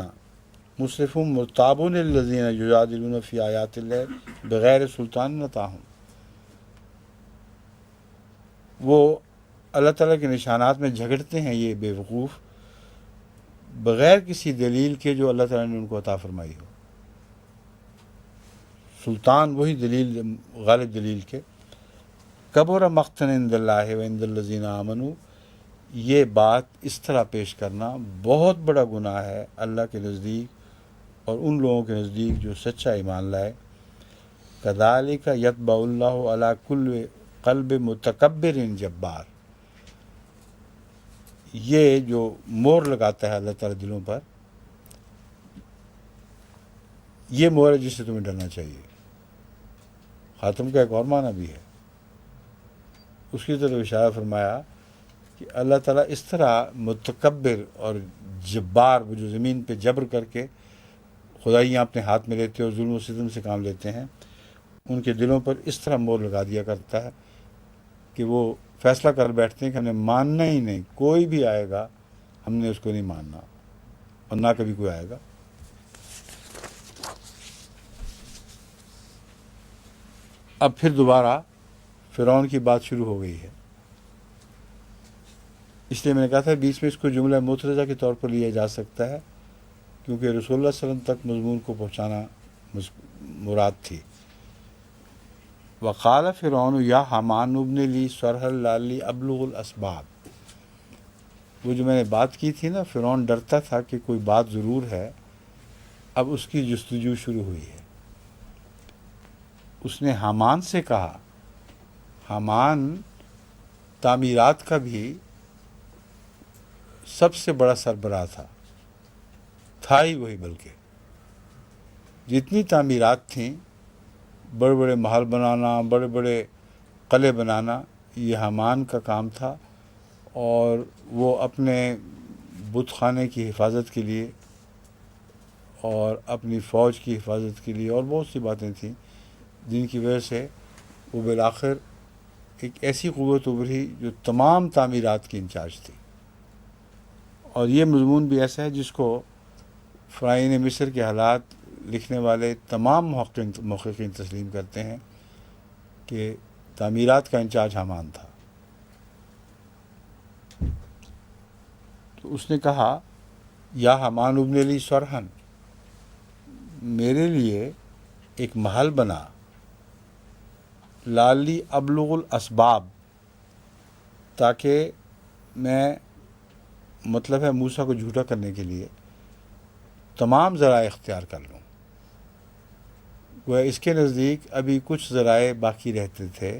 مسرفون مرتابون الذین یجادلون فی آیات اللہ بغیر سلطان اتاہم، وہ اللہ تعالیٰ کے نشانات میں جھگڑتے ہیں یہ بے وقوف بغیر کسی دلیل کے جو اللہ تعالیٰ نے ان کو عطا فرمائی ہو۔ سلطان وہی دلیل، غالب دلیل کے۔ کبر مقتا عند اللہ و عند الذین آمنوا، یہ بات اس طرح پیش کرنا بہت بڑا گناہ ہے اللہ کے نزدیک اور ان لوگوں کے نزدیک جو سچا ایمان لائے۔ کذالک یطبع اللہ علی کل قلب متکبر جبار، یہ جو مور لگاتا ہے اللہ تعالیٰ دلوں پر، یہ مور ہے جس سے تمہیں ڈرنا چاہیے۔ خاتم کا ایک اور معنی بھی ہے، اس کی طرف اشارہ فرمایا کہ اللہ تعالیٰ اس طرح متکبر اور جبار، وہ جو زمین پہ جبر کر کے خدائیاں اپنے ہاتھ میں لیتے اور ظلم و ستم سے کام لیتے ہیں، ان کے دلوں پر اس طرح مور لگا دیا کرتا ہے کہ وہ فیصلہ کر بیٹھتے ہیں کہ ہم نے ماننا ہی نہیں، کوئی بھی آئے گا ہم نے اس کو نہیں ماننا، اور نہ کبھی کوئی آئے گا۔ اب پھر دوبارہ فرعون کی بات شروع ہو گئی ہے، اس لیے میں نے کہا تھا بیچ میں اس کو جملہ مترجہ کے طور پر لیا جا سکتا ہے، کیونکہ رسول اللہ صلی اللہ علیہ وسلم تک مضمون کو پہنچانا مراد تھی۔ وقال فرعون یا حامان ابن لی صرحا لعلی ابلغ الاسباب، وہ جو میں نے بات کی تھی نا، فرعون ڈرتا تھا کہ کوئی بات ضرور ہے، اب اس کی جستجو شروع ہوئی ہے۔ اس نے حامان سے کہا، حامان تعمیرات کا بھی سب سے بڑا سربراہ تھا ہی وہی، بلکہ جتنی تعمیرات تھیں بڑے بڑے محل بنانا، بڑے بڑے قلعے بنانا، یہ حامان کا کام تھا، اور وہ اپنے بت خانے کی حفاظت کے لیے اور اپنی فوج کی حفاظت کے لیے اور بہت سی باتیں تھیں جن کی وجہ سے وہ بالآخر ایک ایسی قوت ابھری جو تمام تعمیرات کی انچارج تھی۔ اور یہ مضمون بھی ایسا ہے جس کو فرعون مصر کے حالات لکھنے والے تمام محققین تسلیم کرتے ہیں کہ تعمیرات کا انچارج حامان تھا۔ تو اس نے کہا یا حامان ابن لی صرحن، میرے لیے ایک محل بنا، لالی ابلغ الاسباب، تاکہ میں، مطلب ہے موسیٰ کو جھوٹا کرنے کے لیے تمام ذرائع اختیار کر لوں۔ وہ اس کے نزدیک ابھی کچھ ذرائع باقی رہتے تھے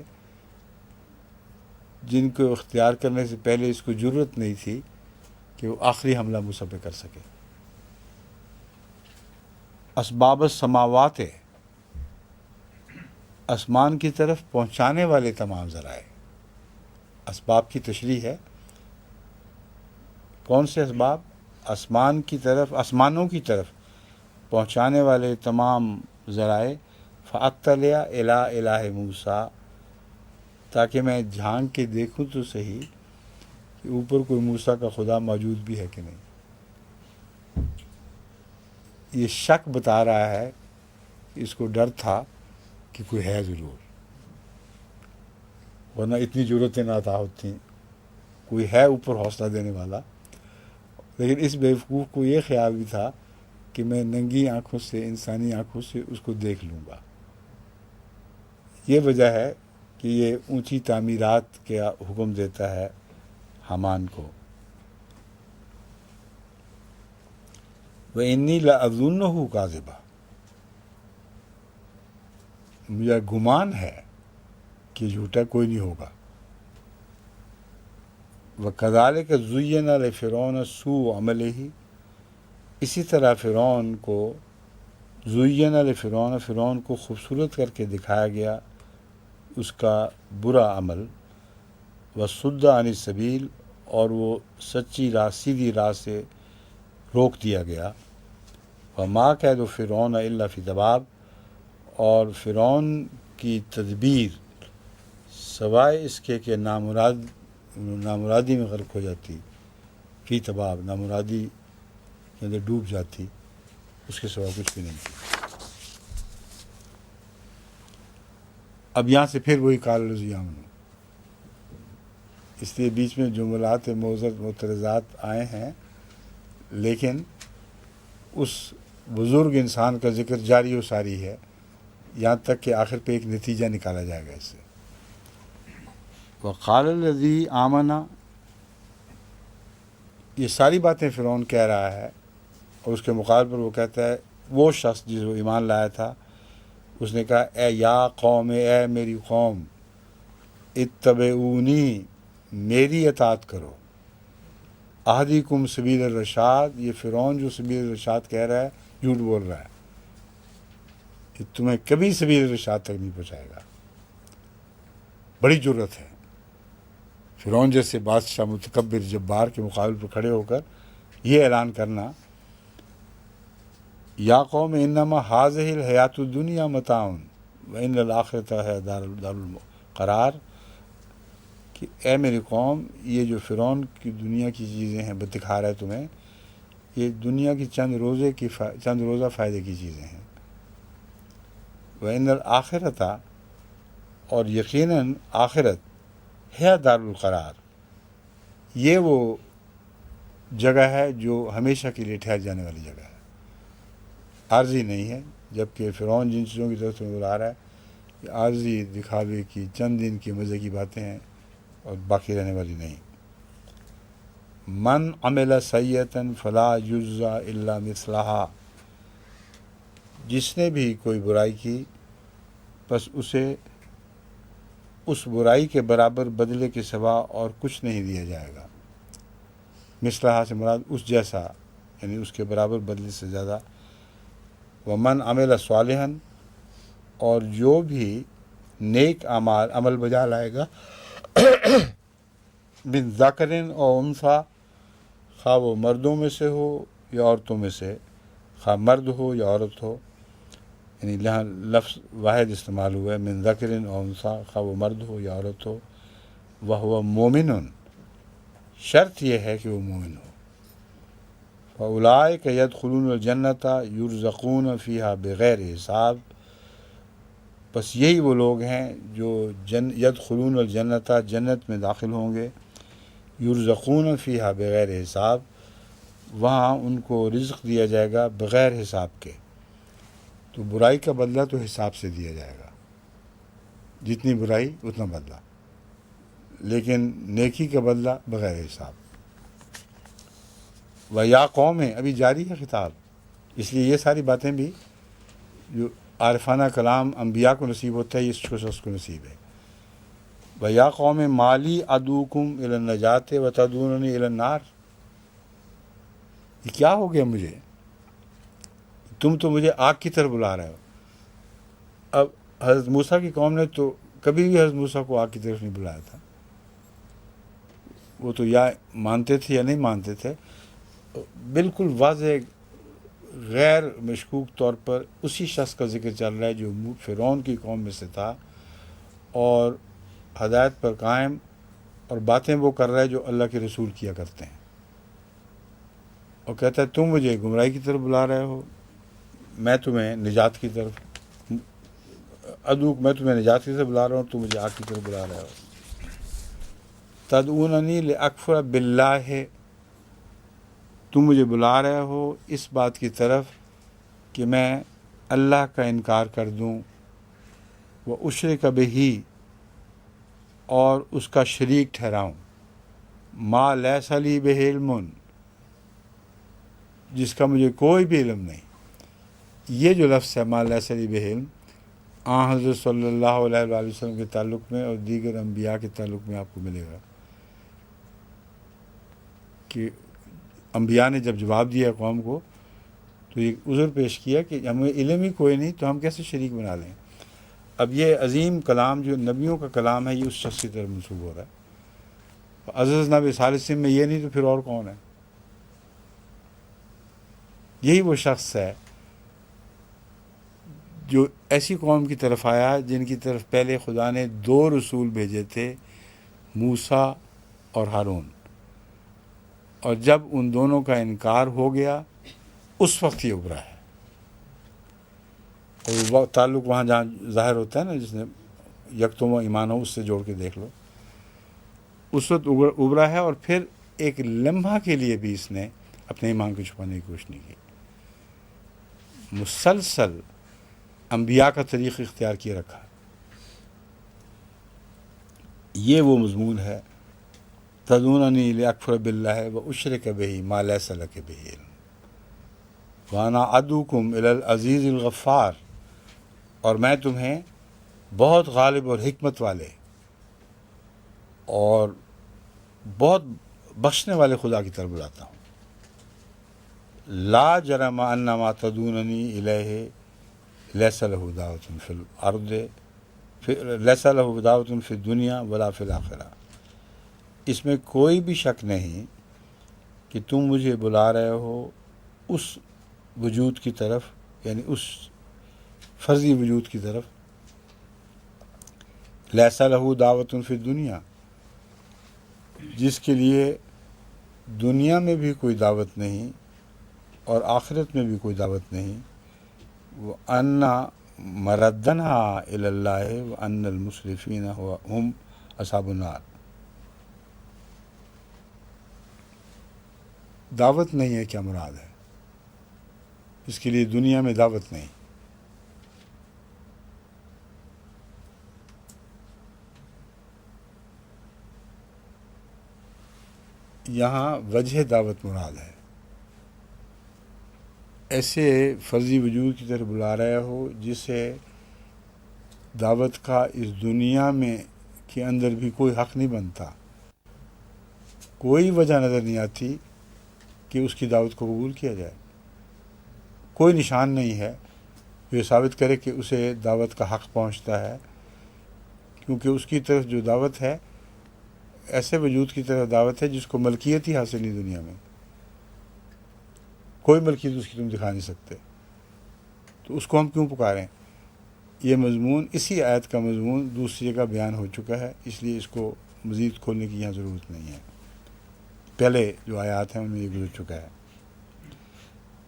جن کو اختیار کرنے سے پہلے اس کو جرأت نہیں تھی کہ وہ آخری حملہ موسیٰ پہ کر سکے۔ اسباب السماوات، آسمان کی طرف پہنچانے والے تمام ذرائع۔ اسباب کی تشریح ہے، کون سے اسباب؟ آسمان کی طرف، آسمانوں کی طرف پہنچانے والے تمام ذرائع۔ فاطلع الی الہ موسیٰ، تاکہ میں جھانک کے دیکھوں تو صحیح کہ اوپر کوئی موسیٰ کا خدا موجود بھی ہے کہ نہیں۔ یہ شک بتا رہا ہے کہ اس کو ڈر تھا کہ کوئی ہے ضرور، ورنہ اتنی ضرورتیں نہ تھا ہوتی، کوئی ہے اوپر حوصلہ دینے والا۔ لیکن اس بیوقوف کو یہ خیال بھی تھا کہ میں ننگی آنکھوں سے، انسانی آنکھوں سے اس کو دیکھ لوں گا۔ یہ وجہ ہے کہ یہ اونچی تعمیرات کا حکم دیتا ہے حامان کو۔ وَإِنِّي لَأَظُنُّهُ كَاذِبًا، مجھے گمان ہے کہ جھوٹا کوئی نہیں ہوگا۔ وَكَذَلِكَ زُيِّنَ لِفِرْعَوْنَ سُوءُ عَمَلِهِ، اسی طرح فرعون کو، زُيِّنَ لِفِرْعَوْنَ، فرعون کو خوبصورت کر کے دکھایا گیا اس کا برا عمل، وَصُدَّ عَنِ السَّبِيلِ، اور وہ سچی راہ، سیدھی راہ سے روک دیا گیا۔ وَمَا كَيْدُ فِرْعَوْنَ إِلَّا فِي تَبَابٍ، اور فرعون کی تدبیر سوائے اس کے کہ نامرادی میں غرق ہو جاتی، فی تباب، نامرادی کے اندر ڈوب جاتی، اس کے سوا کچھ بھی نہیں تھی۔ اب یہاں سے پھر وہی قال الذی آمنوا، اس لیے بیچ میں جملات معترضات آئے ہیں، لیکن اس بزرگ انسان کا ذکر جاری و ساری ہے یہاں تک کہ آخر پہ ایک نتیجہ نکالا جائے گا اس سے۔ وقال الذی آمن، یہ ساری باتیں فرعون کہہ رہا ہے، اور اس کے مقابل پر وہ کہتا ہے وہ شخص جس کو ایمان لایا تھا، اس نے کہا اے یا قوم، اے میری قوم، اتبعونی، میری اطاعت کرو، اہدیکم سبیل الرشاد، یہ فرعون جو سبیل الرشاد کہہ رہا ہے جھوٹ بول رہا ہے، کہ تمہیں کبھی سبیل الرشاد تک نہیں پہنچائے گا۔ بڑی جرت ہے فرعون جیسے بادشاہ متکبر جبار کے مقابل پر کھڑے ہو کر یہ اعلان کرنا، یا قوم انما ہذہ الحیات الدنیا متاع وان الآخرۃ ہے دار القرار، کہ اے میری قوم، یہ جو فرعون کی دنیا کی چیزیں ہیں دکھا رہا ہے تمہیں، یہ دنیا کی چند روزہ فائدے کی چیزیں ہیں۔ وان الآخرۃ، اور یقیناً آخرت، ہے دار القرار، یہ وہ جگہ ہے جو ہمیشہ کے لیے ٹھہر جانے والی جگہ ہے، عارضی نہیں ہے۔ جبکہ فرعون جن چیزوں کی طرف سے بلا رہا ہے یہ عارضی، دکھاوے کی، چند دن کی مزے کی باتیں ہیں اور باقی رہنے والی نہیں۔ من عمل سیئۃ فلا یجزی الا مثلہا، جس نے بھی کوئی برائی کی بس اسے اس برائی کے برابر بدلے کے سوا اور کچھ نہیں دیا جائے گا۔ مثلہا سے مراد اس جیسا، یعنی اس کے برابر بدلے سے زیادہ۔ ومن عمل صالحا، اور جو بھی نیک عمل بجا لائے گا من ذکرن اور انثیٰ، خواہ وہ مردوں میں سے ہو یا عورتوں میں سے، خواہ مرد ہو یا عورت ہو، یعنی یہاں لفظ واحد استعمال ہوا ہے، من ذکرن اور انثیٰ، خواہ وہ مرد ہو یا عورت ہو، وہو مومن، شرط یہ ہے کہ وہ مومن ہو، فَأُولَٰئِکَ يَدْخُلُونَ الْجَنَّةَ يُرْزَقُونَ فِيهَا بغیر حساب، بس یہی وہ لوگ ہیں جو یدخلون الجنت، جنت میں داخل ہوں گے، یرزقون فیہا بغیر حساب، وہاں ان کو رزق دیا جائے گا بغیر حساب کے۔ تو برائی کا بدلہ تو حساب سے دیا جائے گا، جتنی برائی اتنا بدلہ، لیکن نیکی کا بدلہ بغیر حساب۔ وَيَا قَوْمِ، ابھی جاری ہے خطاب، اس لیے یہ ساری باتیں بھی جو عارفانہ کلام انبیاء کو نصیب ہوتا ہے، اس شخص کو نصیب ہے۔ وَيَا قَوْمِ مَا لِي أَدْعُوكُمْ إِلَى النَّجَاةِ وَتَدْعُونَنِي إِلَى النَّارِ، یہ کیا ہو گیا مجھے، تم تو مجھے آگ کی طرف بلا رہے ہو۔ اب حضرت موسیٰ کی قوم نے تو کبھی بھی حضرت موسیٰ کو آگ کی طرف نہیں بلایا تھا، وہ تو یا مانتے تھے یا نہیں مانتے تھے۔ بالکل واضح غیر مشکوک طور پر اسی شخص کا ذکر چل رہا ہے جو فرعون کی قوم میں سے تھا، اور ہدایت پر قائم، اور باتیں وہ کر رہا ہے جو اللہ کے رسول کیا کرتے ہیں، اور کہتا ہے تم مجھے گمراہی کی طرف بلا رہے ہو، میں تمہیں نجات کی طرف میں تمہیں نجات کی طرف بلا رہا ہوں، تم مجھے آگ کی طرف بلا رہے ہو۔ تدعوننی لاکفر باللہ، تم مجھے بلا رہے ہو اس بات کی طرف کہ میں اللہ کا انکار کر دوں، وہ اشرک بہ، اور اس کا شریک ٹھہراؤں، ما لیس لی بہ علم، جس کا مجھے کوئی بھی علم نہیں۔ یہ جو لفظ ہے ما لیس لی بہ علم، حضرت صلی اللہ علیہ وآلہ وسلم کے تعلق میں اور دیگر انبیاء کے تعلق میں آپ کو ملے گا کہ انبیاء نے جب جواب دیا قوم کو تو ایک عذر پیش کیا کہ ہمیں علم ہی کوئی نہیں، تو ہم کیسے شریک بنا لیں۔ اب یہ عظیم کلام جو نبیوں کا کلام ہے، یہ اس شخص کی طرف منسوب ہو رہا ہے۔ عزیز نبی ثالثم میں یہ نہیں تو پھر اور کون ہے؟ یہی وہ شخص ہے جو ایسی قوم کی طرف آیا جن کی طرف پہلے خدا نے 2 رسول بھیجے تھے، موسیٰ اور ہارون، اور جب ان دونوں کا انکار ہو گیا اس وقت یہ ابھرا ہے۔ اور وہ تعلق وہاں جہاں ظاہر ہوتا ہے نا، جس نے یکتم و ایمان ہو، اس سے جوڑ کے دیکھ لو، اس وقت ابھرا ہے، اور پھر ایک لمحہ کے لیے بھی اس نے اپنے ایمان کو چھپانے کی کوشش نہیں کی، مسلسل انبیاء کا طریق اختیار کیے رکھا۔ یہ وہ مضمون ہے، تدعوننی لاکفر باللہ واشرک بہ ما لیس لک بہ علم وانا ادعوکم الی العزیز الغفار، اور میں تمہیں بہت غالب اور حکمت والے اور بہت بخشنے والے خدا کی طرف بلاتا ہوں۔ لا جرم ان ما تدعوننی الیہ لیس لہ دعوۃ فی الارض، لیس لہ دعوۃ فی الدنیا ولا فی الآخرہ، اس میں کوئی بھی شک نہیں کہ تم مجھے بلا رہے ہو اس وجود کی طرف، یعنی اس فرضی وجود کی طرف، لیس لہ دعوۃ فی الدنیا، جس کے لیے دنیا میں بھی کوئی دعوت نہیں اور آخرت میں بھی کوئی دعوت نہیں، وَأَنَّ مَرَدَّنَا إِلَى اللَّهِ وَأَنَّ الْمُسْرِفِينَ هُمْ أَصْحَابُ النَّارِ۔ دعوت نہیں ہے کیا مراد ہے؟ اس کے لیے دنیا میں دعوت نہیں۔ یہاں وجہ دعوت مراد ہے، ایسے فرضی وجود کی طرف بلا رہے ہو جسے دعوت کا اس دنیا میں کے اندر بھی کوئی حق نہیں بنتا، کوئی وجہ نظر نہیں آتی کہ اس کی دعوت کو قبول کیا جائے، کوئی نشان نہیں ہے وہ یہ ثابت کرے کہ اسے دعوت کا حق پہنچتا ہے، کیونکہ اس کی طرف جو دعوت ہے ایسے وجود کی طرف دعوت ہے جس کو ملکیت ہی حاصل نہیں دنیا میں، کوئی ملکیت اس کی تم دکھا نہیں سکتے، تو اس کو ہم کیوں پکاریں؟ یہ مضمون، اسی آیت کا مضمون دوسری جگہ بیان ہو چکا ہے، اس لیے اس کو مزید کھولنے کی یہاں ضرورت نہیں ہے، پہلے جو آیات ہیں ان میں یہ گزر چکا ہے۔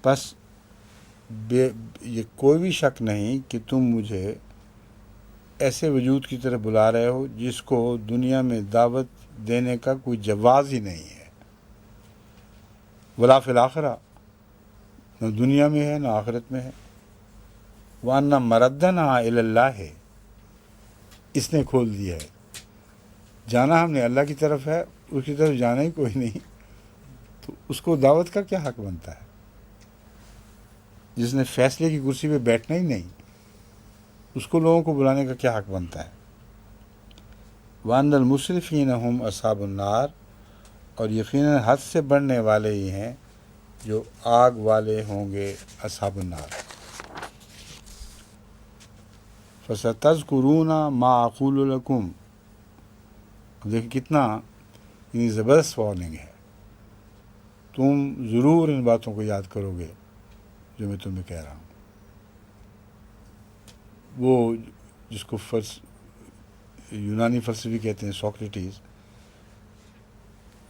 بس یہ کوئی بھی شک نہیں کہ تم مجھے ایسے وجود کی طرف بلا رہے ہو جس کو دنیا میں دعوت دینے کا کوئی جواز ہی نہیں ہے، ولا فی الآخرہ، نہ دنیا میں ہے نہ آخرت میں ہے، وَأَنَّ مَرَدَّنَا إِلَى اللَّهِ ہے، اس نے کھول دیا ہے، جانا ہم نے اللہ کی طرف ہے، اس کی طرف جانا ہی کوئی نہیں، تو اس کو دعوت کا کیا حق بنتا ہے؟ جس نے فیصلے کی کرسی پہ بیٹھنا ہی نہیں، اس کو لوگوں کو بلانے کا کیا حق بنتا ہے؟ وَأَنَّ الْمُسْرِفِينَ هُمْ أَصْحَابُ النَّارِ، اور یقیناً حد سے بڑھنے والے ہی ہیں جو آگ والے ہوں گے، اصحاب النار۔ فَسَتَذْكُرُونَ مَا أَقُولُ لَكُمْ، دیکھیں کتنا زبردست وارننگ ہے، تم ضرور ان باتوں کو یاد کرو گے جو میں تمہیں کہہ رہا ہوں۔ وہ جس کو یونانی فلسفی کہتے ہیں، سوکریٹیز،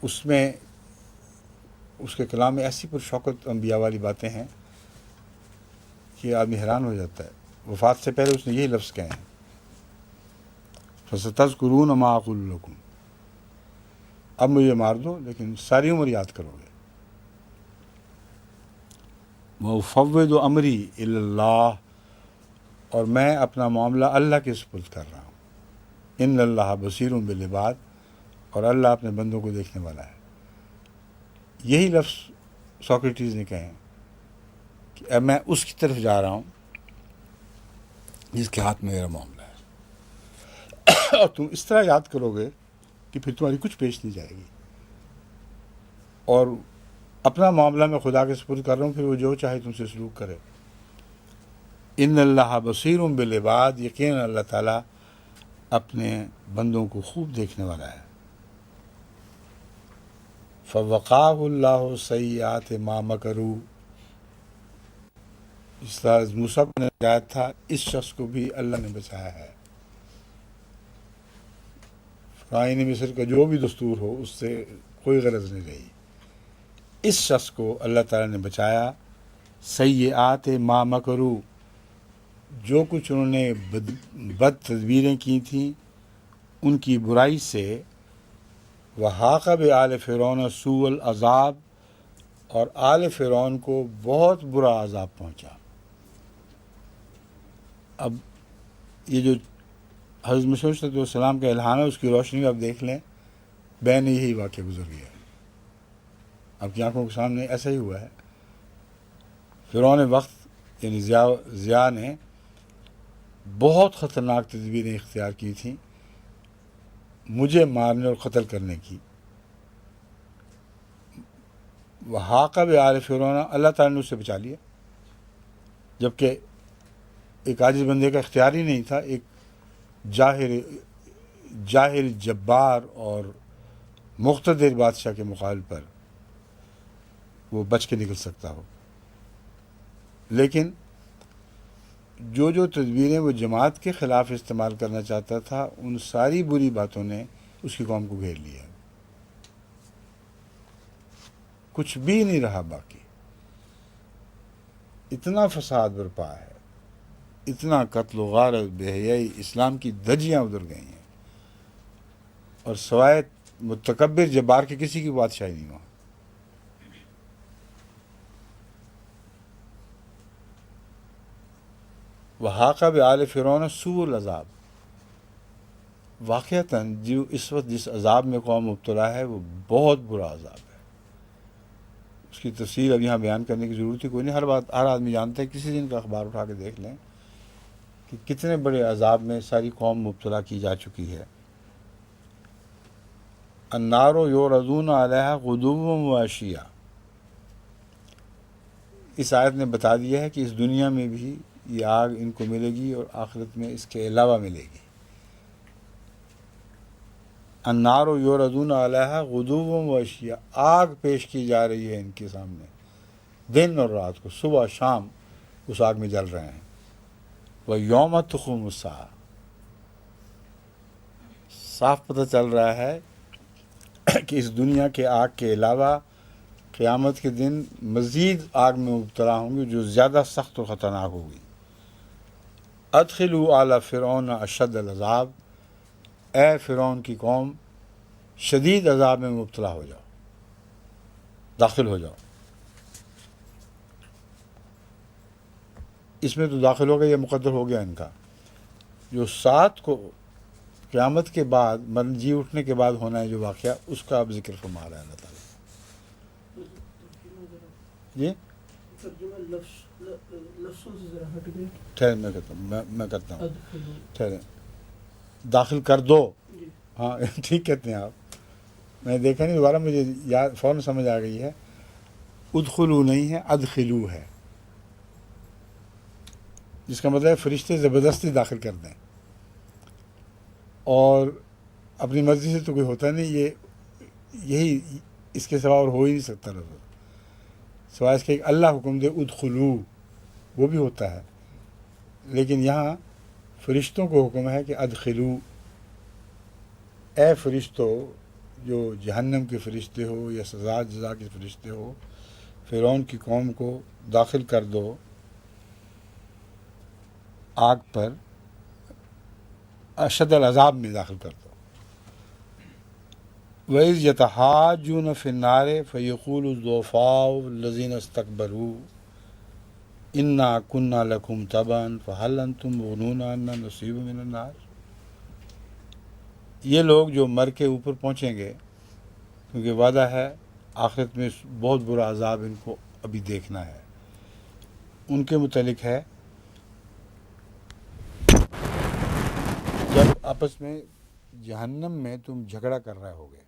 اس میں اس کے کلام میں ایسی پرشوکت انبیاء والی باتیں ہیں کہ آدمی حیران ہو جاتا ہے۔ وفات سے پہلے اس نے یہی لفظ کہے ہیں، فَسَتَذْكُرُونَ مَا أَقُولُ لَكُمْ، اب مجھے مار دو لیکن ساری عمر یاد کرو گے۔ وَأُفَوِّضُ أَمْرِي إِلَى اللَّهِ، اور میں اپنا معاملہ اللہ کے سپرد کر رہا ہوں۔ إِنَّ اللَّهَ بَصِيرٌ بِالْعِبَادِ، اور اللہ اپنے بندوں کو دیکھنے والا ہے۔ یہی لفظ سوکریٹیز نے کہے کہ اب میں اس کی طرف جا رہا ہوں جس کے ہاتھ میں میرا معاملہ ہے، اور تم اس طرح یاد کرو گے کہ پھر تمہاری کچھ پیش نہیں جائے گی، اور اپنا معاملہ میں خدا کے سپرد کر رہا ہوں، پھر وہ جو چاہے تم سے سلوک کرے۔ ان اللہ بصیر بالعباد، یقیناً اللہ تعالیٰ اپنے بندوں کو خوب دیکھنے والا ہے۔ فوقاہ اللہ سیئات ما مکروا، جس طرح موسیٰ کو نجات تھا، اس شخص کو بھی اللہ نے بچایا ہے۔ فرعون مصر کا جو بھی دستور ہو اس سے کوئی غرض نہیں رہی، اس شخص کو اللہ تعالیٰ نے بچایا۔ سیئات ما مکروا، جو کچھ انہوں نے بد تدبیریں کی تھیں ان کی برائی سے، وحاق بآل فرعون سوء العذاب، اور آل فرعون کو بہت برا عذاب پہنچا۔ اب یہ جو حضرت مسیح علیہ السلام کا الہام ہے اس کی روشنی میں آپ دیکھ لیں، بین یہی واقعہ گزر گیا ہے، آپ کی آنکھوں کے سامنے ایسا ہی ہوا ہے۔ فرعون وقت یعنی ضیاء نے بہت خطرناک تدبیریں اختیار کی تھیں مجھے مارنے اور قتل کرنے کی۔ وحاق بآل فرعون، اللہ تعالیٰ نے اس سے بچا لیا، جبکہ ایک عاجز بندے کا اختیار ہی نہیں تھا، ایک جاہل جبار اور مقتدر بادشاہ کے مقابل پر وہ بچ کے نکل سکتا ہو۔ لیکن جو تدبیریں وہ جماعت کے خلاف استعمال کرنا چاہتا تھا، ان ساری بری باتوں نے اس کی قوم کو گھیر لیا، کچھ بھی نہیں رہا باقی۔ اتنا فساد برپا ہے، اتنا قتل و غارت، بے حیائی، اسلام کی دھجیاں ادھر گئی ہیں، اور سوائے متکبر جبار کے کسی کی بادشاہی نہیں وہاں۔ وحاق بآل فرعون سوء العذاب، واقعتاً جو اس وقت جس عذاب میں قوم مبتلا ہے وہ بہت برا عذاب ہے۔ اس کی تفصیل اب یہاں بیان کرنے کی ضرورت ہی کوئی نہیں، ہر آدمی جانتا ہے، کسی دن کا اخبار اٹھا کے دیکھ لیں کہ کتنے بڑے عذاب میں ساری قوم مبتلا کی جا چکی ہے۔ النار یعرضون علیہا غدوا وعشیا، اس آیت نے بتا دیا ہے کہ اس دنیا میں بھی یہ آگ ان کو ملے گی اور آخرت میں اس کے علاوہ ملے گی۔ النار یوردون علیہا غدوا و عشیا، آگ پیش کی جا رہی ہے ان کے سامنے دن اور رات کو، صبح شام اس آگ میں جل رہے ہیں۔ وَيَوْمَ تَقُومُ السَّاعَةُ، صاف پتہ چل رہا ہے کہ اس دنیا کے آگ کے علاوہ قیامت کے دن مزید آگ میں مبتلا ہوں گے جو زیادہ سخت اور خطرناک ہوگی۔ ادخلوا آل فرعون اشد العذاب، اے فرعون کی قوم شدید عذاب میں مبتلا ہو جاؤ، داخل ہو جاؤ۔ اس میں تو داخل ہو گیا، یہ مقدر ہو گیا ان کا۔ جو سات کو قیامت کے بعد جی اٹھنے کے بعد ہونا ہے جو واقعہ، اس کا اب ذکر فرما رہا ہے اللہ تعالیٰ۔ جی ٹھہر میں کرتا ہوں ٹھہرے، داخل کر دو، ہاں ٹھیک کہتے ہیں آپ، میں نے دیکھا نہیں، دوبارہ مجھے یاد فوراً سمجھ آ گئی ہے۔ ادخلو نہیں ہے، ادخلو ہے، جس کا مطلب ہے فرشتے زبردستی داخل کر دیں، اور اپنی مرضی سے تو کوئی ہوتا نہیں، یہی اس کے سوا اور ہو ہی نہیں سکتا لفظ، سوائے اس کے اللہ حکم دے ادخلو، وہ بھی ہوتا ہے، لیکن یہاں فرشتوں کو حکم ہے کہ ادخلو، اے فرشتوں جو جہنم کے فرشتے ہو یا سزا جزا کے فرشتے ہو، فرعون کی قوم کو داخل کر دو آگ پر، اشد العذاب میں داخل کر دو۔ وَإِذْ يَتَحَاجُّونَ فِي النَّارِ فَيَقُولُ الضُّعَفَاءُ الَّذِينَ اسْتَكْبَرُوا إِنَّا كُنَّا لَكُمْ تَبَعًا فَهَلْ أَنْتُمْ مُغْنُونَ عَنَّا نَصِيبًا مِنَ النَّارِ، یہ لوگ جو مر کے اوپر پہنچیں گے، کیونکہ وعدہ ہے آخرت میں بہت برا عذاب ان کو ابھی دیکھنا ہے، ان کے متعلق ہے جب آپس میں جہنم میں تم جھگڑا کر رہے ہوگے،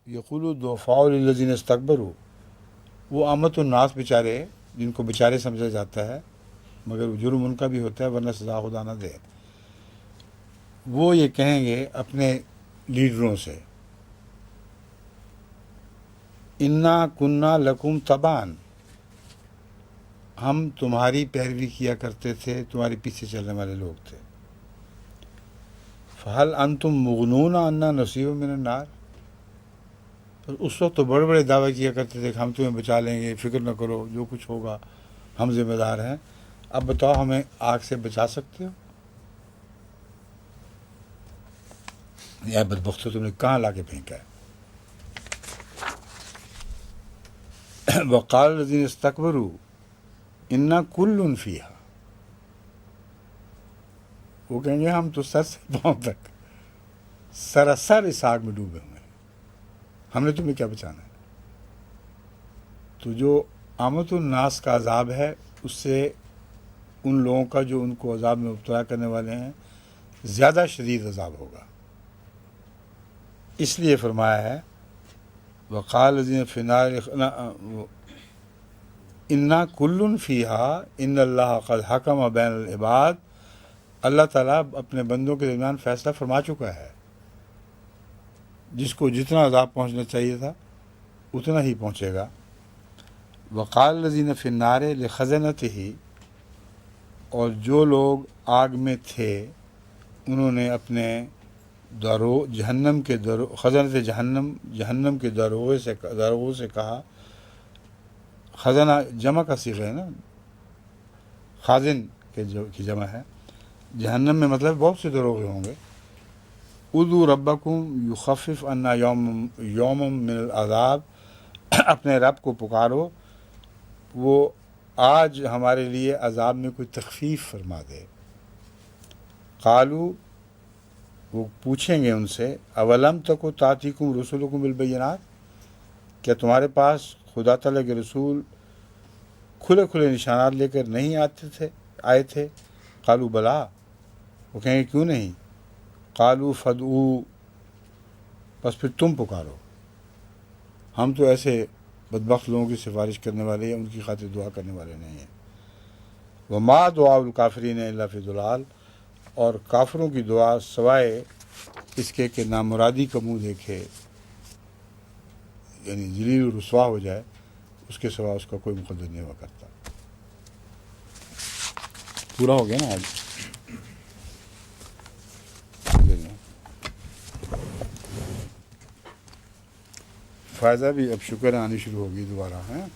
یقول الضعفاء للذین استکبروا، وہ عامت الناس بیچارے جن کو بیچارے سمجھا جاتا ہے مگر جرم ان کا بھی ہوتا ہے ورنہ سزا خدا نہ دے، وہ یہ کہیں گے اپنے لیڈروں سے، انا کننا لکم تبعا، ہم تمہاری پیروی کیا کرتے تھے، تمہارے پیچھے چلنے والے لوگ تھے، فہل انتم مغنون عنا نصیبا من النار، پر اس وقت تو بڑے بڑے دعوے کیا کرتے تھے کہ ہم تمہیں بچا لیں گے، فکر نہ کرو، جو کچھ ہوگا ہم ذمہ دار ہیں، اب بتاؤ ہمیں آگ سے بچا سکتے ہو؟ یا بدبختو تم نے کہاں لا کے پھینکا ہے؟ وقال الذین استکبروا انا کل فیہا، وہ کہیں گے ہم تو سر سے پاؤں تک سراسر اس آگ میں ڈوبے ہوئے ہیں، ہم نے تمہیں کیا بچانا ہے؟ تو جو عامت الناس کا عذاب ہے اس سے ان لوگوں کا جو ان کو عذاب میں مبتلا کرنے والے ہیں زیادہ شدید عذاب ہوگا، اس لیے فرمایا ہے وقال الذین فی النار انا کل فیہا ان اللہ قد حکم بین العباد، اللہ تعالیٰ اپنے بندوں کے درمیان فیصلہ فرما چکا ہے، جس کو جتنا عذاب پہنچنا چاہیے تھا اتنا ہی پہنچے گا۔ وقال الذین فی النار لخزنتہ، اور جو لوگ آگ میں تھے انہوں نے اپنے جہنم کے خزنت جہنم کے داروغوں سے کہا، خزنہ جمع کا صیغہ ہے نا، خازن کی جمع ہے، جہنم میں مطلب بہت سے داروغے ہوں گے، ادعوا ربکم یخفف عنا یوم من العذاب، اپنے رب کو پکارو وہ آج ہمارے لیے عذاب میں کوئی تخفیف فرما دے۔ قالو، وہ پوچھیں گے ان سے، اولم تکو تاتیکم رسولکم بالبینات، کیا تمہارے پاس خدا تعالیٰ کے رسول کھلے کھلے نشانات لے کر نہیں آئے تھے؟ قالو بلا، وہ کہیں گے کیوں نہیں؟ قالو فدعو، بس پھر تم پکارو، ہم تو ایسے بدبخت لوگوں کی سفارش کرنے والے ہیں، ان کی خاطر دعا کرنے والے نہیں ہیں۔ وما دعاء الکافرین الا فی ضلال، اور کافروں کی دعا سوائے اس کے کہ نامرادی کا منہ دیکھے، یعنی ذلیل و رسوا ہو جائے، اس کے سوا اس کا کوئی مقدر نہیں ہوا کرتا۔ پورا ہو گیا نا آج؟ فائدہ بھی اب شکر آنی شروع ہوگی دوبارہ، ہیں۔